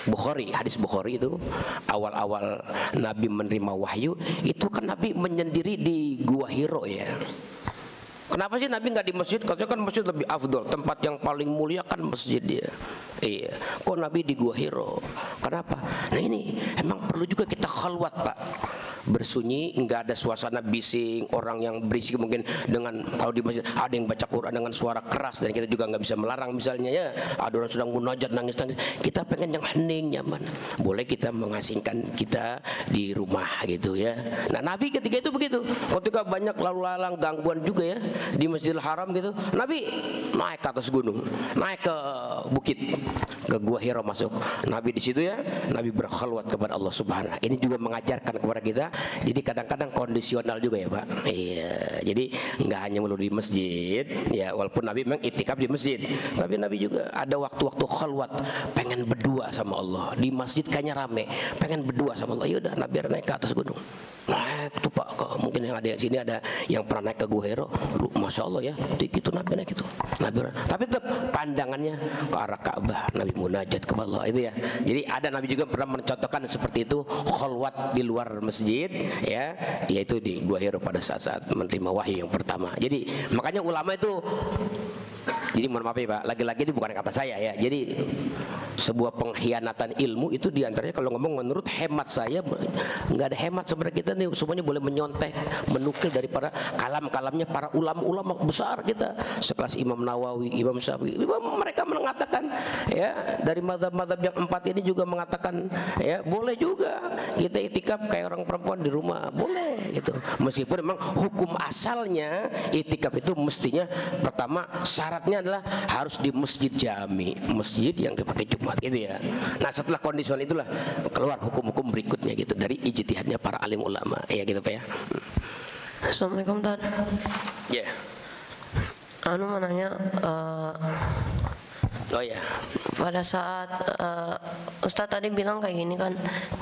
Bukhari, hadis Bukhari itu awal-awal Nabi menerima wahyu itu kan Nabi menyendiri di Gua Hiro ya. Kenapa sih Nabi nggak di masjid? Katanya kan masjid lebih afdol, tempat yang paling mulia kan masjid dia. Iya, kok Nabi di Gua Hiro? Kenapa? Nah ini emang perlu juga kita khalwat Pak, bersunyi, nggak ada suasana bising, orang yang berisik mungkin dengan, kalau di masjid ada yang baca Quran dengan suara keras dan kita juga nggak bisa melarang misalnya ya, ada orang sedang munajat nangis-nangis, kita pengen yang hening nyaman, boleh kita mengasingkan kita di rumah gitu ya. Nah Nabi ketika itu begitu, ketika banyak lalu lalang gangguan juga ya di Masjidil Haram gitu, Nabi naik ke atas gunung, naik ke bukit, ke Gua Hiro masuk. Nabi di situ ya, Nabi berkhalwat kepada Allah Subhanahu. Ini juga mengajarkan kepada kita. Jadi kadang-kadang kondisional juga ya Pak. Iya. Jadi nggak hanya melulu di masjid. Ya walaupun Nabi memang itikaf di masjid, tapi Nabi juga ada waktu-waktu khalwat, pengen berdua sama Allah. Di masjid kayaknya rame, pengen berdua sama Allah. Yaudah Nabi naik ke atas gunung. Naik tuh Pak, mungkin yang ada di sini ada yang pernah naik ke Gua Hiro. Masya Allah ya, itu Nabi naik itu. Nabi, tapi tetap pandangannya ke arah Ka'bah, Nabi munajat kepada Allah itu ya. Jadi ada Nabi juga pernah mencontohkan seperti itu, khalwat di luar masjid ya, yaitu di Gua Hiro pada saat-saat menerima wahyu yang pertama. Jadi makanya ulama itu, jadi mohon maaf ya Pak, lagi-lagi ini bukan kata saya ya. Jadi sebuah pengkhianatan ilmu itu diantaranya kalau ngomong menurut hemat saya, nggak ada hemat sebenarnya. Kita nih semuanya boleh menyontek, menukil daripada kalam-kalamnya para ulama-ulama besar kita, sekelas Imam Nawawi, Imam Syafi'i. Mereka mengatakan ya, dari mazhab-mazhab yang 4 ini juga mengatakan ya boleh juga kita itikaf kayak orang perempuan di rumah, boleh gitu. Meskipun memang hukum asalnya itikaf itu mestinya pertama syaratnya adalah harus di masjid jami, masjid yang dipakai Jumat itu ya. Nah setelah kondisional itulah keluar hukum-hukum berikutnya gitu dari ijtihadnya para alim ulama ya gitu Pak ya. Assalamualaikum Tad. Ya. Anu mau nanya, Oh ya. pada saat Ustadz tadi bilang kayak gini kan,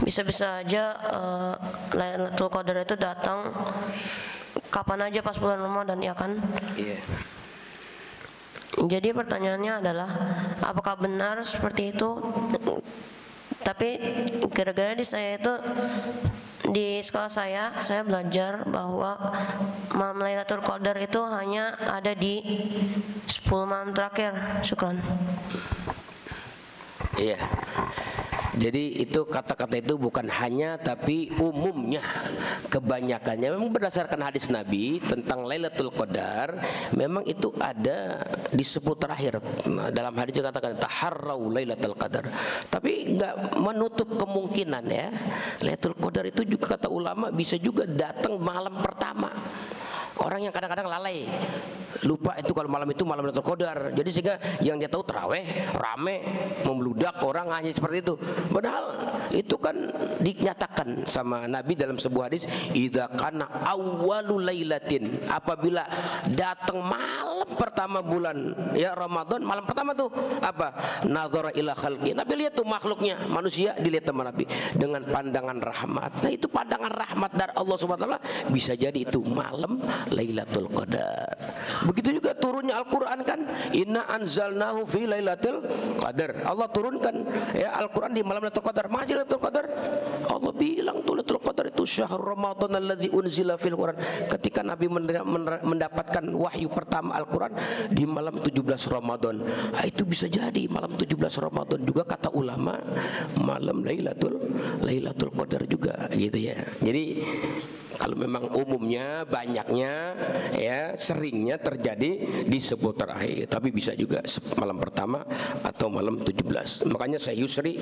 bisa-bisa aja Lailatul Qadar itu datang kapan aja pas bulan Ramadan ya kan? Iya. Jadi pertanyaannya adalah apakah benar seperti itu? Tapi gara-gara di saya itu di sekolah saya belajar bahwa malam Lailatul Qadar itu hanya ada di 10 malam terakhir. Syukran. Iya. Jadi itu kata-kata itu bukan hanya tapi umumnya, kebanyakannya memang berdasarkan hadis Nabi tentang Lailatul Qadar, memang itu ada di 10 terakhir. Nah, dalam hadis dikatakan taharrau Lailatul Qadar. Tapi enggak menutup kemungkinan ya. Lailatul Qadar itu juga kata ulama bisa juga datang malam pertama. Orang yang kadang-kadang lalai, lupa itu kalau malam itu malam Lailatul Qadar. Jadi sehingga yang dia tahu tarawih rame, membludak orang hanya seperti itu. Padahal itu kan dinyatakan sama Nabi dalam sebuah hadis, idza kana awwalul lailatin, apabila datang malam pertama bulan ya Ramadan, malam pertama tuh apa? Nazara ila khalqi. Nabi lihat tuh makhluknya, manusia dilihat sama Nabi dengan pandangan rahmat. Nah, itu pandangan rahmat dari Allah Subhanahu wa taala, bisa jadi itu malam Lailatul Qadar. Begitu juga turunnya Al-Qur'an kan, inna anzalnahu fi Lailatul Qadar. Allah turunkan ya Al-Qur'an di malam Lailatul Qadar. Masih Lailatul Qadar. Allah bilang tuh Lailatul Qadar itu syahrul Ramadan alladzi unzila fil Qur'an. Ketika Nabi mendapatkan wahyu pertama Al-Qur'an di malam 17 Ramadan. Nah, itu bisa jadi malam 17 Ramadan juga kata ulama malam Lailatul Qadar juga gitu ya. Jadi kalau memang umumnya, banyaknya, ya seringnya terjadi di 10 terakhir, tapi bisa juga malam pertama atau malam 17. Makanya Syekh Yusri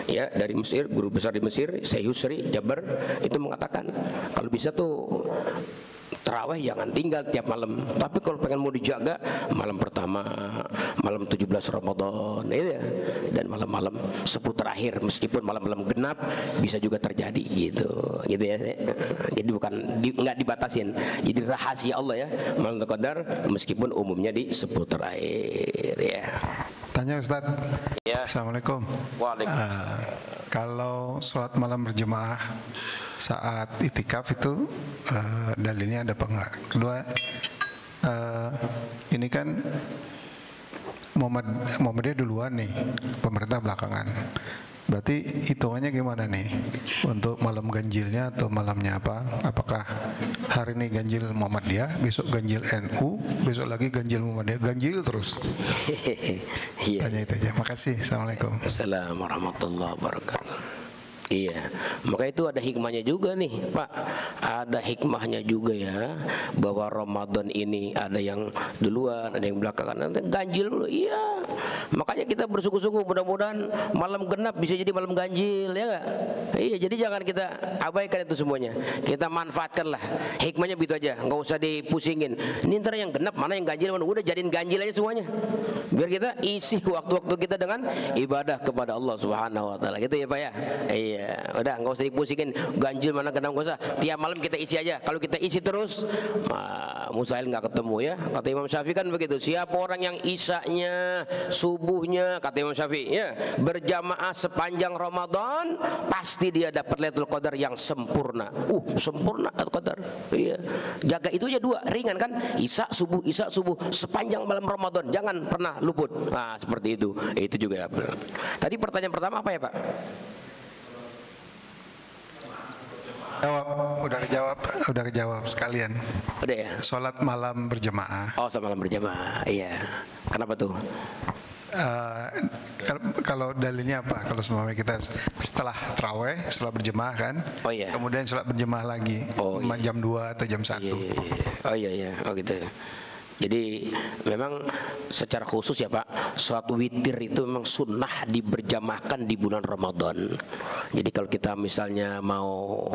ya dari Mesir, guru besar di Mesir, Syekh Yusri Jabar itu mengatakan kalau bisa tuh tarawih jangan tinggal tiap malam, tapi kalau pengen mau dijaga malam pertama, malam 17 Ramadan ya, dan malam-malam 10 terakhir meskipun malam-malam genap bisa juga terjadi gitu ya. Jadi bukan nggak dibatasin, jadi rahasia Allah ya malam Qadar meskipun umumnya di 10 terakhir ya. Tanya Ustadz Ya. Assalamualaikum. Waalaikumsalam. Kalau sholat malam berjemaah saat itikaf itu dalilnya ada apa enggak? Kedua, ini kan Muhammadiyah duluan nih, pemerintah belakangan. Berarti hitungannya gimana nih untuk malam ganjilnya atau malamnya apa? Apakah hari ini ganjil Muhammadiyah, besok ganjil NU, besok lagi ganjil Muhammadiyah, ganjil terus? Tanya itu aja. Makasih. Assalamualaikum. Assalamualaikum warahmatullahi wabarakatuh. Iya, maka itu ada hikmahnya juga nih Pak. Ada hikmahnya juga ya, bahwa Ramadan ini ada yang duluan, ada yang belakangan, nanti ganjil dulu. Iya, makanya kita bersungguh-sungguh mudah-mudahan malam genap bisa jadi malam ganjil ya gak? Iya, jadi jangan kita abaikan itu semuanya. Kita manfaatkanlah. Hikmahnya begitu aja, nggak usah dipusingin. Ini ntar yang genap mana yang ganjil mana, udah jadiin ganjil aja semuanya. Biar kita isi waktu-waktu kita dengan ibadah kepada Allah Subhanahu wa taala. Gitu ya Pak ya. Iya. Udah nggak usah dipusingin ganjil mana genap, nggak usah. Tiap malam kita isi aja. Kalau kita isi terus, mustahil nggak ketemu ya. Kata Imam Syafi'i kan begitu. Siapa orang yang isanya, subuhnya, kata Imam Syafi'i ya, berjamaah sepanjang Ramadan, pasti dia dapat Lailatul Qadar yang sempurna. Sempurna Lailatul Qadar. Iya. Jaga itu aja dua, ringan kan? Isya subuh sepanjang malam Ramadan, jangan pernah luput. Nah, seperti itu. Itu juga. Tadi pertanyaan pertama apa ya Pak? Udah kejawab sekalian. Udah ya. Sholat malam berjemaah. Oh, sholat malam berjamaah. Iya. Kenapa tuh? Kalau dalilnya apa? Kalau semuanya kita setelah tarawih, setelah berjemaah kan? Oh iya. Kemudian sholat berjemaah lagi. Oh, iya. Jam 2 atau jam 1. Iya. Oh iya. Oh gitu. Jadi memang secara khusus ya Pak, sholat witir itu memang sunnah diberjamahkan di bulan Ramadan. Jadi kalau kita misalnya mau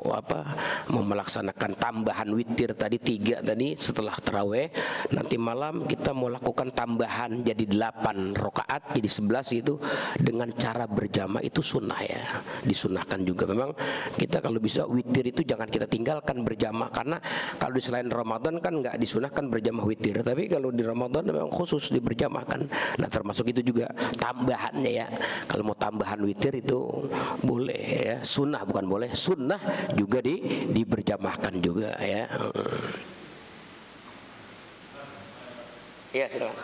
melaksanakan tambahan witir tadi 3 tadi setelah taraweh, nanti malam kita mau lakukan tambahan jadi 8 rakaat jadi 11 itu dengan cara berjamaah, itu sunnah ya, disunahkan juga. Memang kita kalau bisa witir itu jangan kita tinggalkan berjamaah, karena kalau di selain Ramadan kan nggak disunahkan berjamaah witir. Tapi kalau di Ramadan memang khusus diberjamaahkan. Nah, termasuk itu juga tambahannya ya. Kalau mau tambahan witir itu boleh ya. Sunnah bukan boleh, sunnah juga diberjamaahkan juga ya. Iya, silakan.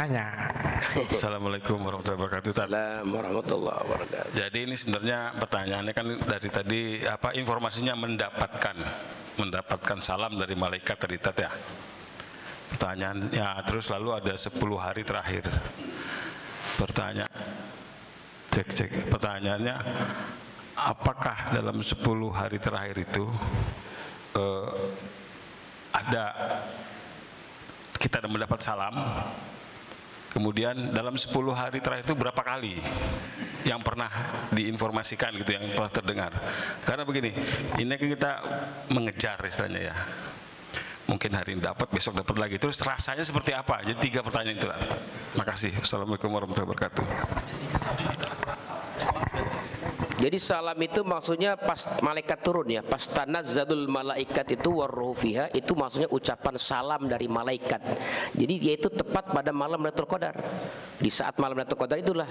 Tanya. Assalamualaikum warahmatullahi wabarakatuh. Assalamualaikum warahmatullahi wabarakatuh. Jadi ini sebenarnya pertanyaannya kan dari tadi apa informasinya mendapatkan salam dari malaikat tadi Tat ya. Pertanyaannya terus lalu ada 10 hari terakhir. Pertanyaannya apakah dalam 10 hari terakhir itu kita mendapat salam, kemudian dalam 10 hari terakhir itu berapa kali yang pernah diinformasikan gitu, yang pernah terdengar? Karena begini, ini kan kita mengejar istilahnya ya, mungkin hari ini dapat, besok dapat lagi, terus rasanya seperti apa? Jadi 3 pertanyaan itu. Makasih. Assalamualaikum warahmatullahi wabarakatuh. Jadi salam itu maksudnya pas malaikat turun ya, pas tanazzalul malaikat itu warruhu fiha, itu maksudnya ucapan salam dari malaikat. Jadi yaitu tepat pada malam Lailatul Qadar. Di saat malam Lailatul Qadar itulah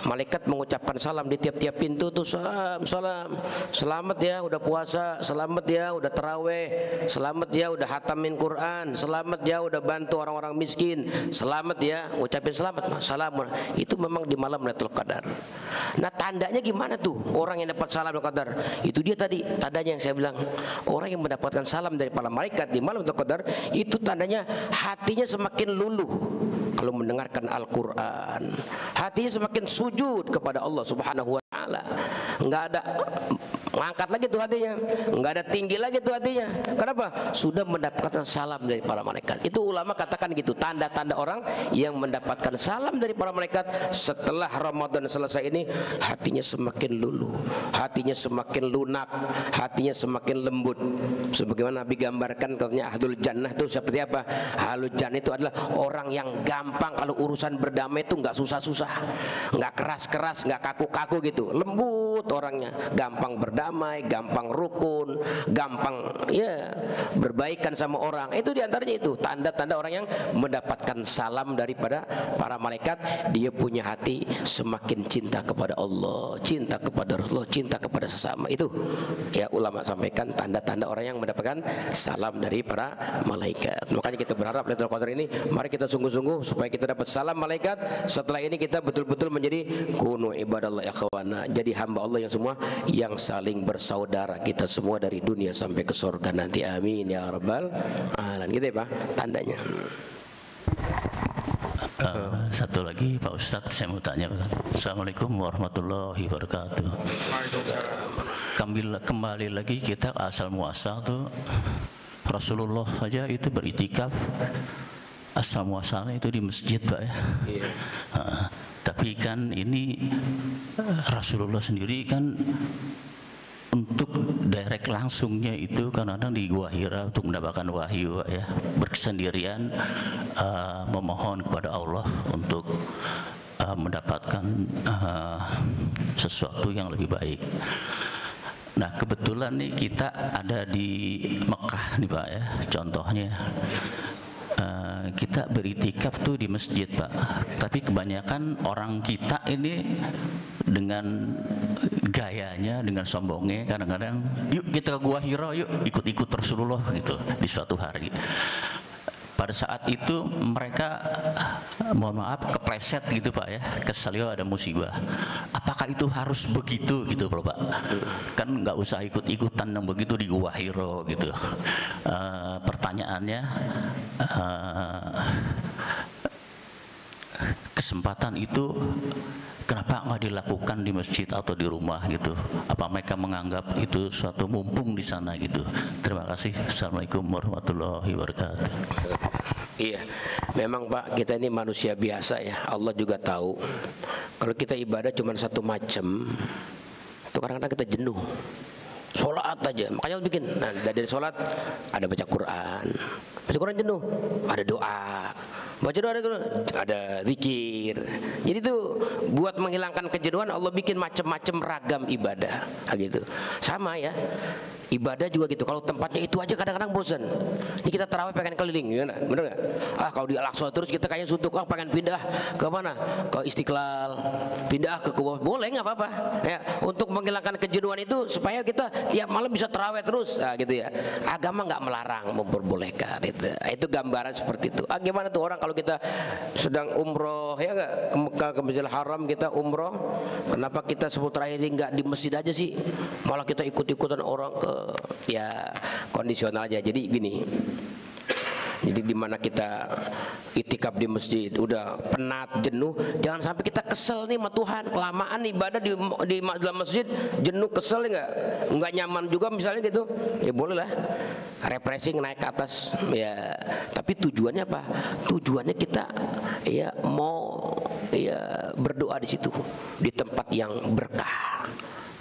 malaikat mengucapkan salam di tiap-tiap pintu tuh, salam, salam. Selamat ya udah puasa, selamat ya udah taraweh, selamat ya udah hatamin Quran, selamat ya udah bantu orang-orang miskin, selamat ya, ucapin selamat, salam. Itu memang di malam Lailatul Qadar. Nah, tandanya gimana tuh orang yang dapat salam Lailatul Qadar? Itu dia tadi tandanya yang saya bilang, orang yang mendapatkan salam dari para malaikat di malam Lailatul Qadar itu tandanya hatinya semakin luluh kalau mendengarkan Al-Quran, hatinya semakin sujud kepada Allah Subhanahu wa Ta'ala. Nggak ada ngangkat lagi tuh hatinya, nggak ada tinggi lagi tuh hatinya. Kenapa? Sudah mendapatkan salam dari para malaikat. Itu ulama katakan gitu, tanda-tanda orang yang mendapatkan salam dari para malaikat setelah Ramadan selesai ini, hatinya semakin luluh, hatinya semakin lunak, hatinya semakin lembut. Sebagaimana Nabi gambarkan katanya ahlul jannah itu seperti apa? Ahlul jannah itu adalah orang yang gampang kalau urusan berdamai itu nggak susah-susah, nggak keras-keras, nggak kaku-kaku gitu, lembut orangnya, gampang berdamai, gampang rukun, gampang ya berbaikan sama orang. Itu diantaranya itu tanda-tanda orang yang mendapatkan salam daripada para malaikat. Dia punya hati semakin cinta kepada Allah, cinta kepada Rasulullah, cinta kepada sesama. Itu ya ulama sampaikan tanda-tanda orang yang mendapatkan salam dari para malaikat. Makanya kita berharap Lailatul Qadar ini mari kita sungguh-sungguh supaya kita dapat salam malaikat. Setelah ini kita betul-betul menjadi kunu ibadallah ikhwana, jadi hamba Allah yang semua yang saling bersaudara kita semua dari dunia sampai ke surga nanti. Amin ya rabbal alamin. Gitu ya Pak tandanya. Satu lagi Pak Ustadz, saya mau tanya. Assalamualaikum warahmatullahi wabarakatuh. Kembali lagi kita asal muasal tuh, Rasulullah saja itu beritikaf asal muasalnya itu di masjid Pak ya. Tapi kan ini Rasulullah sendiri kan untuk direct langsungnya itu kadang-kadang di Gua Hira untuk mendapatkan wahyu ya, bersendirian memohon kepada Allah untuk mendapatkan sesuatu yang lebih baik. Nah kebetulan nih kita ada di Mekah nih Pak ya, contohnya kita beritikaf tuh di masjid Pak, tapi kebanyakan orang kita ini dengan gayanya, dengan sombongnya kadang-kadang yuk kita ke Gua Hira, yuk ikut-ikut Rasulullah gitu di suatu hari. Pada saat itu mereka mohon maaf kepleset gitu Pak ya, keselio ada musibah. Apakah itu harus begitu gitu Pak? Kan nggak usah ikut-ikutan yang begitu di Gua Hira gitu. Pertanyaannya, kesempatan itu kenapa nggak dilakukan di masjid atau di rumah gitu? Apa mereka menganggap itu suatu mumpung di sana gitu? Terima kasih. Assalamualaikum warahmatullahi wabarakatuh. Iya, memang Pak kita ini manusia biasa ya. Allah juga tahu kalau kita ibadah cuma satu macam, itu kadang-kadang kita jenuh. Sholat aja, makanya bikin. Nah, dari sholat ada baca Quran jenuh, ada doa, baca doa ada zikir. Jadi itu buat menghilangkan kejenuhan Allah bikin macam-macam ragam ibadah, gitu. Sama ya, ibadah juga gitu. Kalau tempatnya itu aja kadang-kadang bosan. Ini kita tarawih pengen keliling, gimana? Bener nggak? Kalau di Al-Aqsa terus kita kayaknya suntuk, pengen pindah ke mana? Ke Istiqlal, pindah ke Kuba, boleh nggak apa-apa? Ya, untuk menghilangkan kejenuhan itu supaya kita tiap malam bisa tarawih terus, gitu ya. Agama nggak melarang, memperbolehkan. Itu gambaran seperti itu. Gimana tuh orang kalau kalau kita sedang umroh ya nggak ke Mekah, ke Masjidil Haram kita umroh, kenapa kita seputar ini nggak di masjid aja sih? Malah kita ikut-ikutan orang ke, ya kondisional aja. Jadi gini. Jadi di mana kita itikaf di masjid, udah penat, jenuh, jangan sampai kita kesel nih sama Tuhan, kelamaan ibadah di dalam masjid, jenuh, kesel nggak nyaman juga misalnya gitu, ya boleh lah, refreshing naik ke atas, ya. Tapi tujuannya apa? Tujuannya kita ya mau ya berdoa di situ, di tempat yang berkah.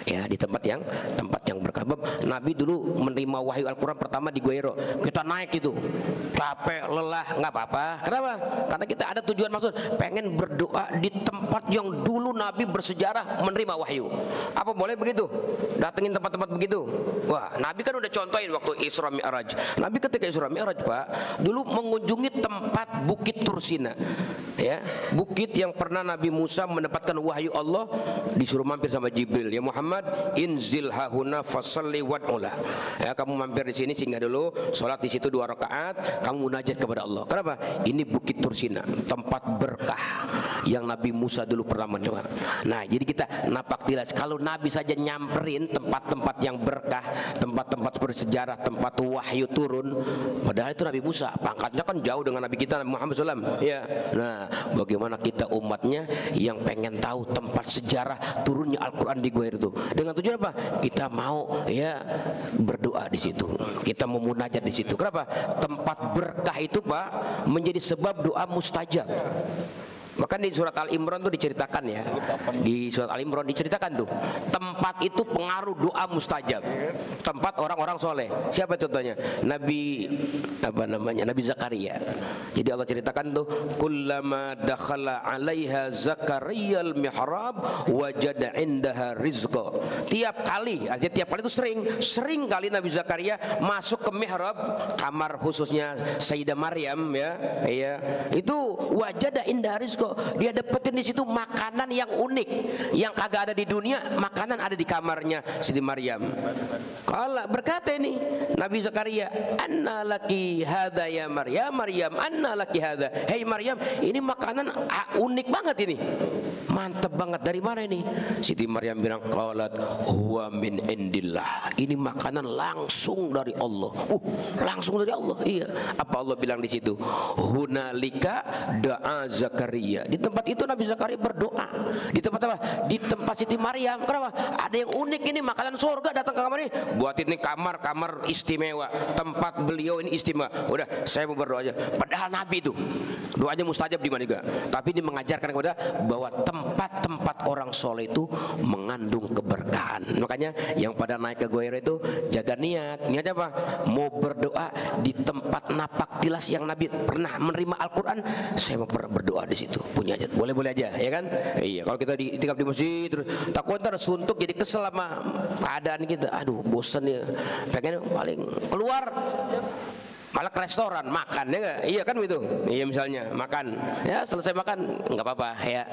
Ya, di tempat yang berkah. Nabi dulu menerima wahyu Al-Quran pertama di Gua Hira. Kita naik itu, capek, lelah, nggak apa-apa. Kenapa? Karena kita ada tujuan maksud, pengen berdoa di tempat yang dulu Nabi bersejarah menerima wahyu. Apa boleh begitu? Datengin tempat-tempat begitu? Wah, Nabi kan udah contohin waktu Isra Mi'raj. Nabi ketika Isra Mi'raj, Pak, dulu mengunjungi tempat Bukit Tursina. Ya, bukit yang pernah Nabi Musa mendapatkan wahyu Allah, disuruh mampir sama Jibril. Ya Muhammad, inzil hahuna fasalli wad'ulah. Ya, kamu mampir di sini singgah dulu, sholat di situ 2 rakaat, kamu munajat kepada Allah. Kenapa? Ini Bukit Tursina, tempat berkah yang Nabi Musa dulu pernah menerima. Nah, jadi kita napak tilas. Kalau Nabi saja nyamperin tempat-tempat yang berkah, tempat-tempat bersejarah, tempat wahyu turun, padahal itu Nabi Musa, pangkatnya kan jauh dengan Nabi kita Nabi Muhammad SAW. Ya, nah, bagaimana kita umatnya yang pengen tahu tempat sejarah turunnya Al-Quran di Gua Hira itu? Dengan tujuan apa? Kita mau ya berdoa di situ. Kita mau munajat di situ. Kenapa? Tempat berkah itu, Pak, menjadi sebab doa mustajab. Maka di surat Al-Imran tuh diceritakan ya. Di surat Al-Imran diceritakan tuh, tempat itu pengaruh doa mustajab. Tempat orang-orang soleh. Siapa contohnya? Nabi Nabi Zakaria. Jadi Allah ceritakan tuh, kullama dakhala 'alaiha Zakaria al-mihrab wajada 'indaha rizqa. Tiap kali, artinya tiap kali itu sering kali Nabi Zakaria masuk ke mihrab, kamar khususnya Sayyidah Maryam ya. Itu wajada 'indaha rizqa. Dia dapetin di situ makanan yang unik, yang kagak ada di dunia, makanan ada di kamarnya Siti Maryam. Kalau berkata ini Nabi Zakaria, anna laki hadza ya Maryam, Maryam anna laki hadza. Hei Maryam, ini makanan unik banget ini. Mantap banget, dari mana ini? Siti Maryam bilang, qalat huwa min indillah. Ini makanan langsung dari Allah. Langsung dari Allah. Iya. Apa Allah bilang di situ? Hunalika da'a Zakaria. Di tempat itu Nabi Zakaria berdoa. Di tempat apa? Di tempat Siti Maryam. Kenapa? Ada yang unik ini, makanan surga datang ke kamar ini. Buat ini kamar istimewa. Tempat beliau ini istimewa. Udah, saya mau berdoa aja. Padahal Nabi itu doanya mustajab di mana juga. Tapi ini mengajarkan kepada bahwa tempat-tempat orang soleh itu mengandung keberkahan. Makanya yang pada naik ke Gua Hira itu jaga niat. Niatnya apa? Mau berdoa di tempat napak tilas yang Nabi pernah menerima Al-Quran. Saya mau berdoa di situ. Punya aja, boleh-boleh aja, ya kan? Iya, kalau kita itikaf di masjid terus takut ntar suntuk jadi kesel sama keadaan kita. Aduh, bosan ya. Pengen paling keluar malah ke restoran makan, ya gak? Iya kan gitu. Iya misalnya makan, ya selesai makan nggak apa-apa ya,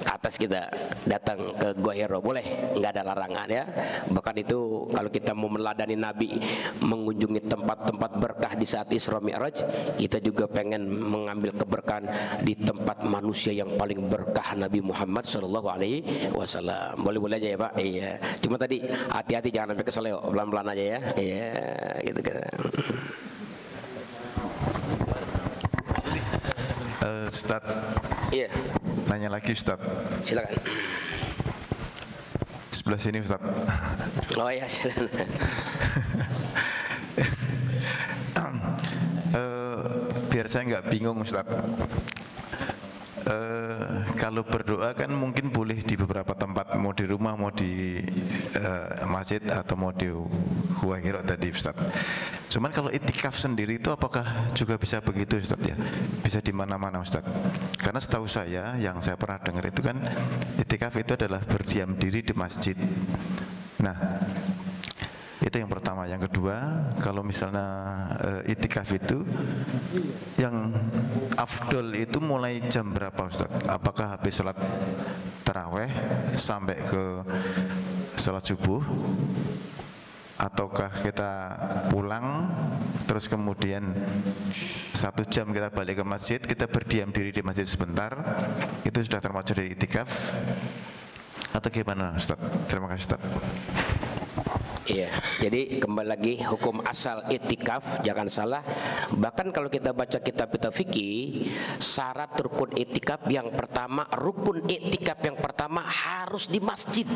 ke atas kita datang ke Gua Hira, boleh, nggak ada larangan ya. Bahkan itu kalau kita mau meladani Nabi mengunjungi tempat-tempat berkah di saat Isra Mi'raj, kita juga pengen mengambil keberkahan di tempat manusia yang paling berkah, Nabi Muhammad SAW. Boleh-boleh aja ya Pak. Iya. Cuma tadi hati-hati jangan sampai kesel, pelan-pelan aja ya. Iya, gitu kan. Ustaz, iya. Nanya lagi Ustaz. Silakan. Sebelah sini Ustaz. Oh ya, silakan. Biar saya nggak bingung Ustaz. Kalau berdoa kan mungkin boleh di beberapa tempat, mau di rumah, mau di masjid, atau mau di Gua Hira tadi Ustaz. Cuman kalau itikaf sendiri itu apakah juga bisa begitu Ustaz ya? Bisa di mana-mana Ustaz. Karena setahu saya, yang saya pernah dengar itu kan itikaf itu adalah berdiam diri di masjid. Nah, itu yang pertama. Yang kedua, kalau misalnya itikaf itu yang afdol itu mulai jam berapa Ustaz? Apakah habis sholat taraweh sampai ke sholat subuh, ataukah kita pulang terus kemudian 1 jam kita balik ke masjid, kita berdiam diri di masjid sebentar, itu sudah termasuk dari itikaf atau gimana, Ustaz? Terima kasih, Ustaz. Iya, jadi kembali lagi hukum asal itikaf, jangan salah. Bahkan kalau kita baca kitab fikih, syarat rukun itikaf yang pertama, harus di masjid.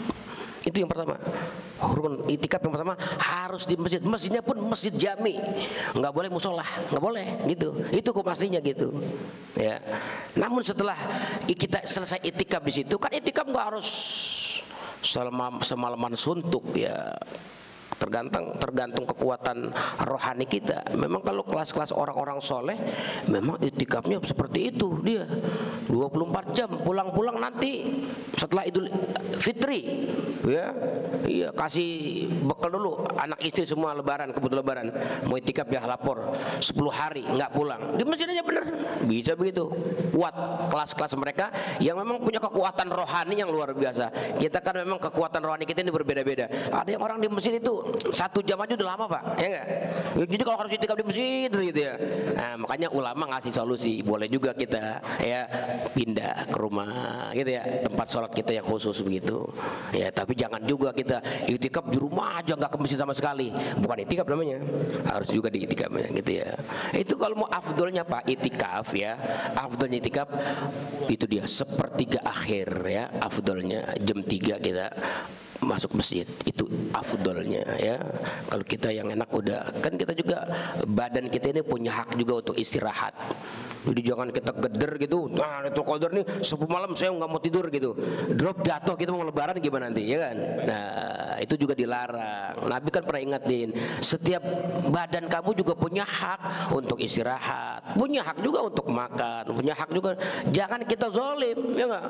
Itu yang pertama. Rukun itikaf yang pertama harus di masjid. Masjidnya pun masjid jami, nggak boleh musola, nggak boleh gitu. Itu hukum aslinya gitu. Ya. Namun setelah kita selesai itikaf di situ, kan itikaf nggak harus semalaman suntuk ya. Tergantung kekuatan rohani kita. Memang kalau kelas-kelas orang-orang soleh, memang itikafnya seperti itu dia 24 jam, pulang-pulang nanti setelah Idul Fitri ya, iya kasih bekal dulu anak istri semua lebaran, kebetulan lebaran mau itikaf ya lapor 10 hari nggak pulang di masjid aja, bener bisa begitu. Kuat kelas-kelas mereka yang memang punya kekuatan rohani yang luar biasa. Kita kan memang kekuatan rohani kita ini berbeda-beda. Ada yang orang di masjid itu 1 jam aja udah lama, Pak, ya enggak? Jadi kalau harus itikaf di masjid gitu ya. Nah, makanya ulama ngasih solusi, boleh juga kita ya pindah ke rumah gitu ya, tempat sholat kita yang khusus begitu. Ya, tapi jangan juga kita itikaf di rumah aja nggak ke masjid sama sekali. Bukan itikaf namanya. Harus juga di itikafnya gitu ya. Itu kalau mau afdolnya Pak itikaf ya. Afdolnya itikaf itu dia 1/3 akhir ya, afdolnya jam 3 kita masuk masjid, itu afdolnya ya. Kalau kita yang enak udah, kan kita juga badan kita ini punya hak juga untuk istirahat. Jadi jangan kita geder gitu. Nah, itu qadar nih 10 malam saya nggak mau tidur gitu. Drop jatuh kita mau lebaran gimana nanti ya kan? Nah, itu juga dilarang. Nabi kan pernah ingetin, setiap badan kamu juga punya hak untuk istirahat, punya hak juga untuk makan, punya hak juga. Jangan kita zolim, ya enggak?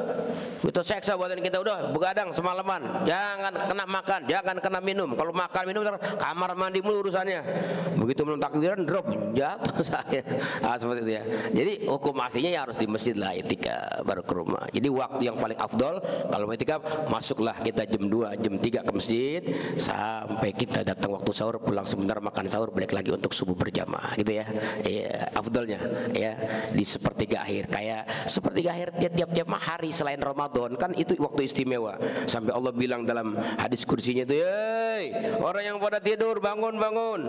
Kita seksa badan kita, udah begadang semalaman. Jangan kena makan, jangan kena minum. Kalau makan minum kamar mandi mulu urusannya. Begitu belum takbiran drop jatuh saya. Nah, seperti itu ya. Jadi hukum aslinya ya harus di masjid lah itikaf, baru ke rumah. Jadi waktu yang paling afdol kalau mau itikaf, masuklah kita jam 2, jam 3 ke masjid sampai kita datang waktu sahur, pulang sebentar makan sahur, balik lagi untuk subuh berjamaah gitu ya. Iya, afdolnya ya di 1/3 akhir. Kayak 1/3 akhir tiap-tiap hari selain Ramadan kan itu waktu istimewa. Sampai Allah bilang dalam hadis kursinya itu, "Hei, orang yang pada tidur bangun.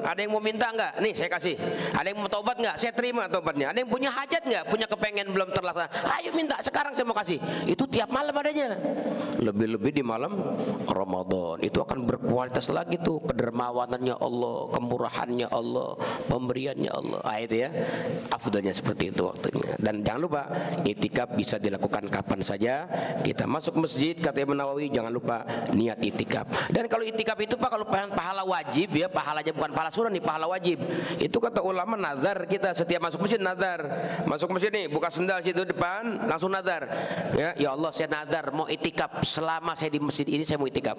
Ada yang mau minta enggak? Nih saya kasih. Ada yang mau tobat enggak? Saya terima tobatnya. Ada yang punya hajat nggak? Punya kepengen belum terlaksana? Ayo minta sekarang saya mau kasih." Itu tiap malam adanya. Lebih-lebih di malam Ramadan itu akan berkualitas lagi tuh, kedermawanannya Allah, kemurahannya Allah, pemberiannya Allah. Itu ya, afdalnya seperti itu waktunya. Dan jangan lupa itikaf bisa dilakukan kapan saja. Kita masuk masjid, kata Imam Nawawi, jangan lupa niat itikaf. Dan kalau itikaf itu Pak, kalau pahala wajib ya, pahalanya bukan pahala sunnah nih, pahala wajib. Itu kata ulama nazar, kita setiap masuk masjid nazar. Masuk masjid nih, buka sendal situ depan, langsung nazar. Ya Allah, saya nazar mau itikaf selama saya di masjid ini, saya mau itikaf.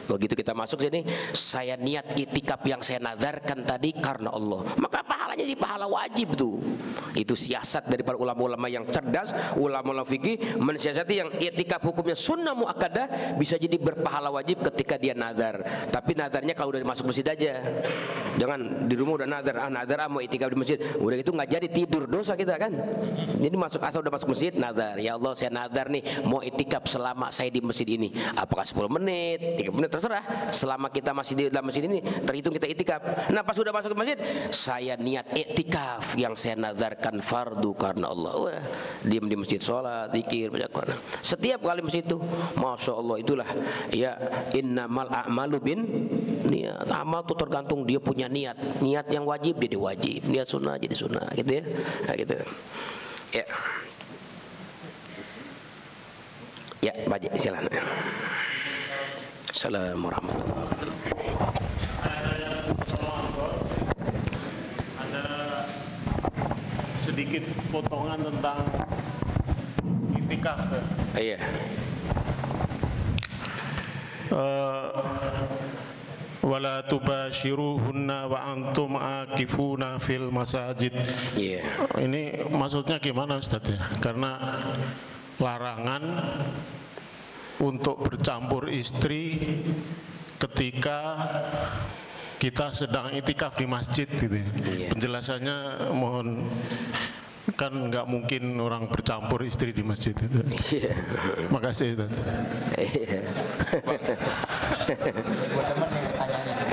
Begitu kita masuk sini, saya niat itikaf yang saya nazarkan tadi karena Allah. Maka pahalanya di pahala wajib tuh. Itu siasat dari para ulama-ulama yang cerdas, ulama-ulama fikih mensiasati yang itikaf hukumnya sunnah muakkadah bisa jadi berpahala wajib ketika dia nazar. Tapi nazarnya kalau udah masuk masjid aja. Jangan di rumah udah nazar, nazar mau itikaf di masjid. Udah itu nggak jadi, tidur dosa kita kan. Jadi asal udah masuk masjid nazar, ya Allah saya nazar nih mau itikaf selama saya di masjid ini. Apakah 10 menit, 3 menit terserah. Selama kita masih di dalam masjid ini terhitung kita itikaf. Nah pas sudah masuk ke masjid, saya niat itikaf yang saya nazarkan fardu karena Allah. Udah diam di masjid, sholat, zikir, baca Quran. Setiap kali masjid itu, masya Allah, itulah ya innamal a'malu bin niat. Amal tuh tergantung dia punya niat. Niat yang wajib jadi wajib, niat sunnah jadi sunnah gitu ya. Nah, gitu. Ya. Ya, Pak, silakan. Assalamualaikum warahmatullahi wabarakatuh. Ada sedikit potongan tentang itikaf. Iya. Wala tubashiruhunna wa antum akifuna fil masajid. Iya. Ini maksudnya gimana Ustaz ya? Karena larangan untuk bercampur istri ketika kita sedang itikaf di masjid gitu ya. Penjelasannya mohon, kan nggak mungkin orang bercampur istri di masjid itu. Makasih itu.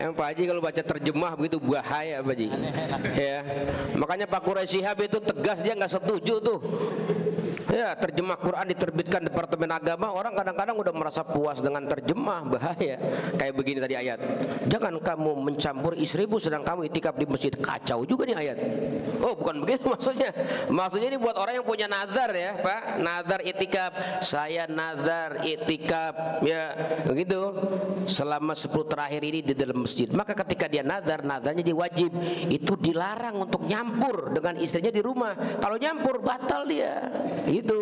Pak Haji kalau baca terjemah begitu bahaya Pak Haji. Ya, makanya Pak Quraisy Shihab itu tegas, dia nggak setuju tuh. Ya, terjemah Quran diterbitkan Departemen Agama, orang kadang-kadang udah merasa puas dengan terjemah, bahaya. Kayak begini tadi ayat, jangan kamu mencampur istrimu sedang kamu itikaf di masjid. Kacau juga nih ayat. Oh, bukan begitu maksudnya. Maksudnya ini buat orang yang punya nazar ya Pak, nazar itikaf. Saya nazar itikaf ya begitu selama 10 terakhir ini di dalam masjid. Maka ketika dia nazar, nazarnya dia wajib. Itu dilarang untuk nyampur dengan istrinya di rumah. Kalau nyampur batal dia. Itu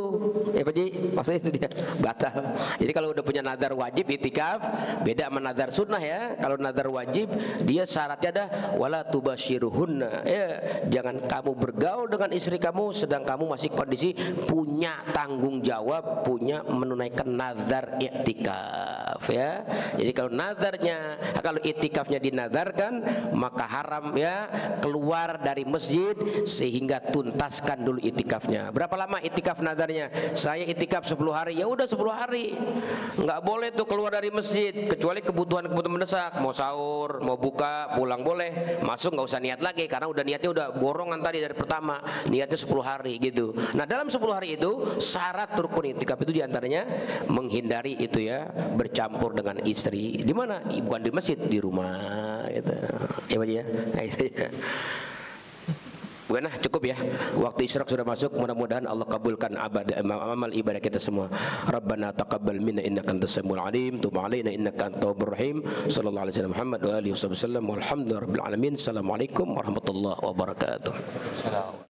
ya Pak Ji, maksudnya itu dia batal. Jadi kalau udah punya nazar wajib itikaf, beda sama nazar sunnah ya. Kalau nazar wajib dia syaratnya ada wala tubashiruhunna, ya jangan kamu bergaul dengan istri kamu sedang kamu masih kondisi punya tanggung jawab, punya menunaikan nazar itikaf ya. Jadi kalau nazarnya, kalau itikafnya dinazarkan, maka haram ya keluar dari masjid sehingga tuntaskan dulu itikafnya. Berapa lama itikaf nazarnya? Saya itikaf 10 hari, ya udah 10 hari. Nggak boleh tuh keluar dari masjid kecuali kebutuhan-kebutuhan mendesak. Mau sahur, mau buka, pulang boleh. Masuk nggak usah niat lagi karena udah niatnya udah borongan tadi dari pertama. Niatnya 10 hari gitu. Nah, dalam 10 hari itu syarat rukun itikaf itu diantaranya menghindari itu ya bercampur dengan istri. Di mana? Bukan di masjid, di rumah gitu. Ya Pak ya. Nah, itu ya. Bukan, cukup ya. Waktu isyraq sudah masuk. Mudah-mudahan Allah kabulkan amal ibadah kita semua. Rabbana taqabbal minna innaka antas samiul alim, tub alaina innaka antat tawwabur rahim. Sallallahu alaihi wasallam Muhammad wa alihi wasallam. Walhamdulillahirabbil alamin. Assalamualaikum warahmatullahi wabarakatuh.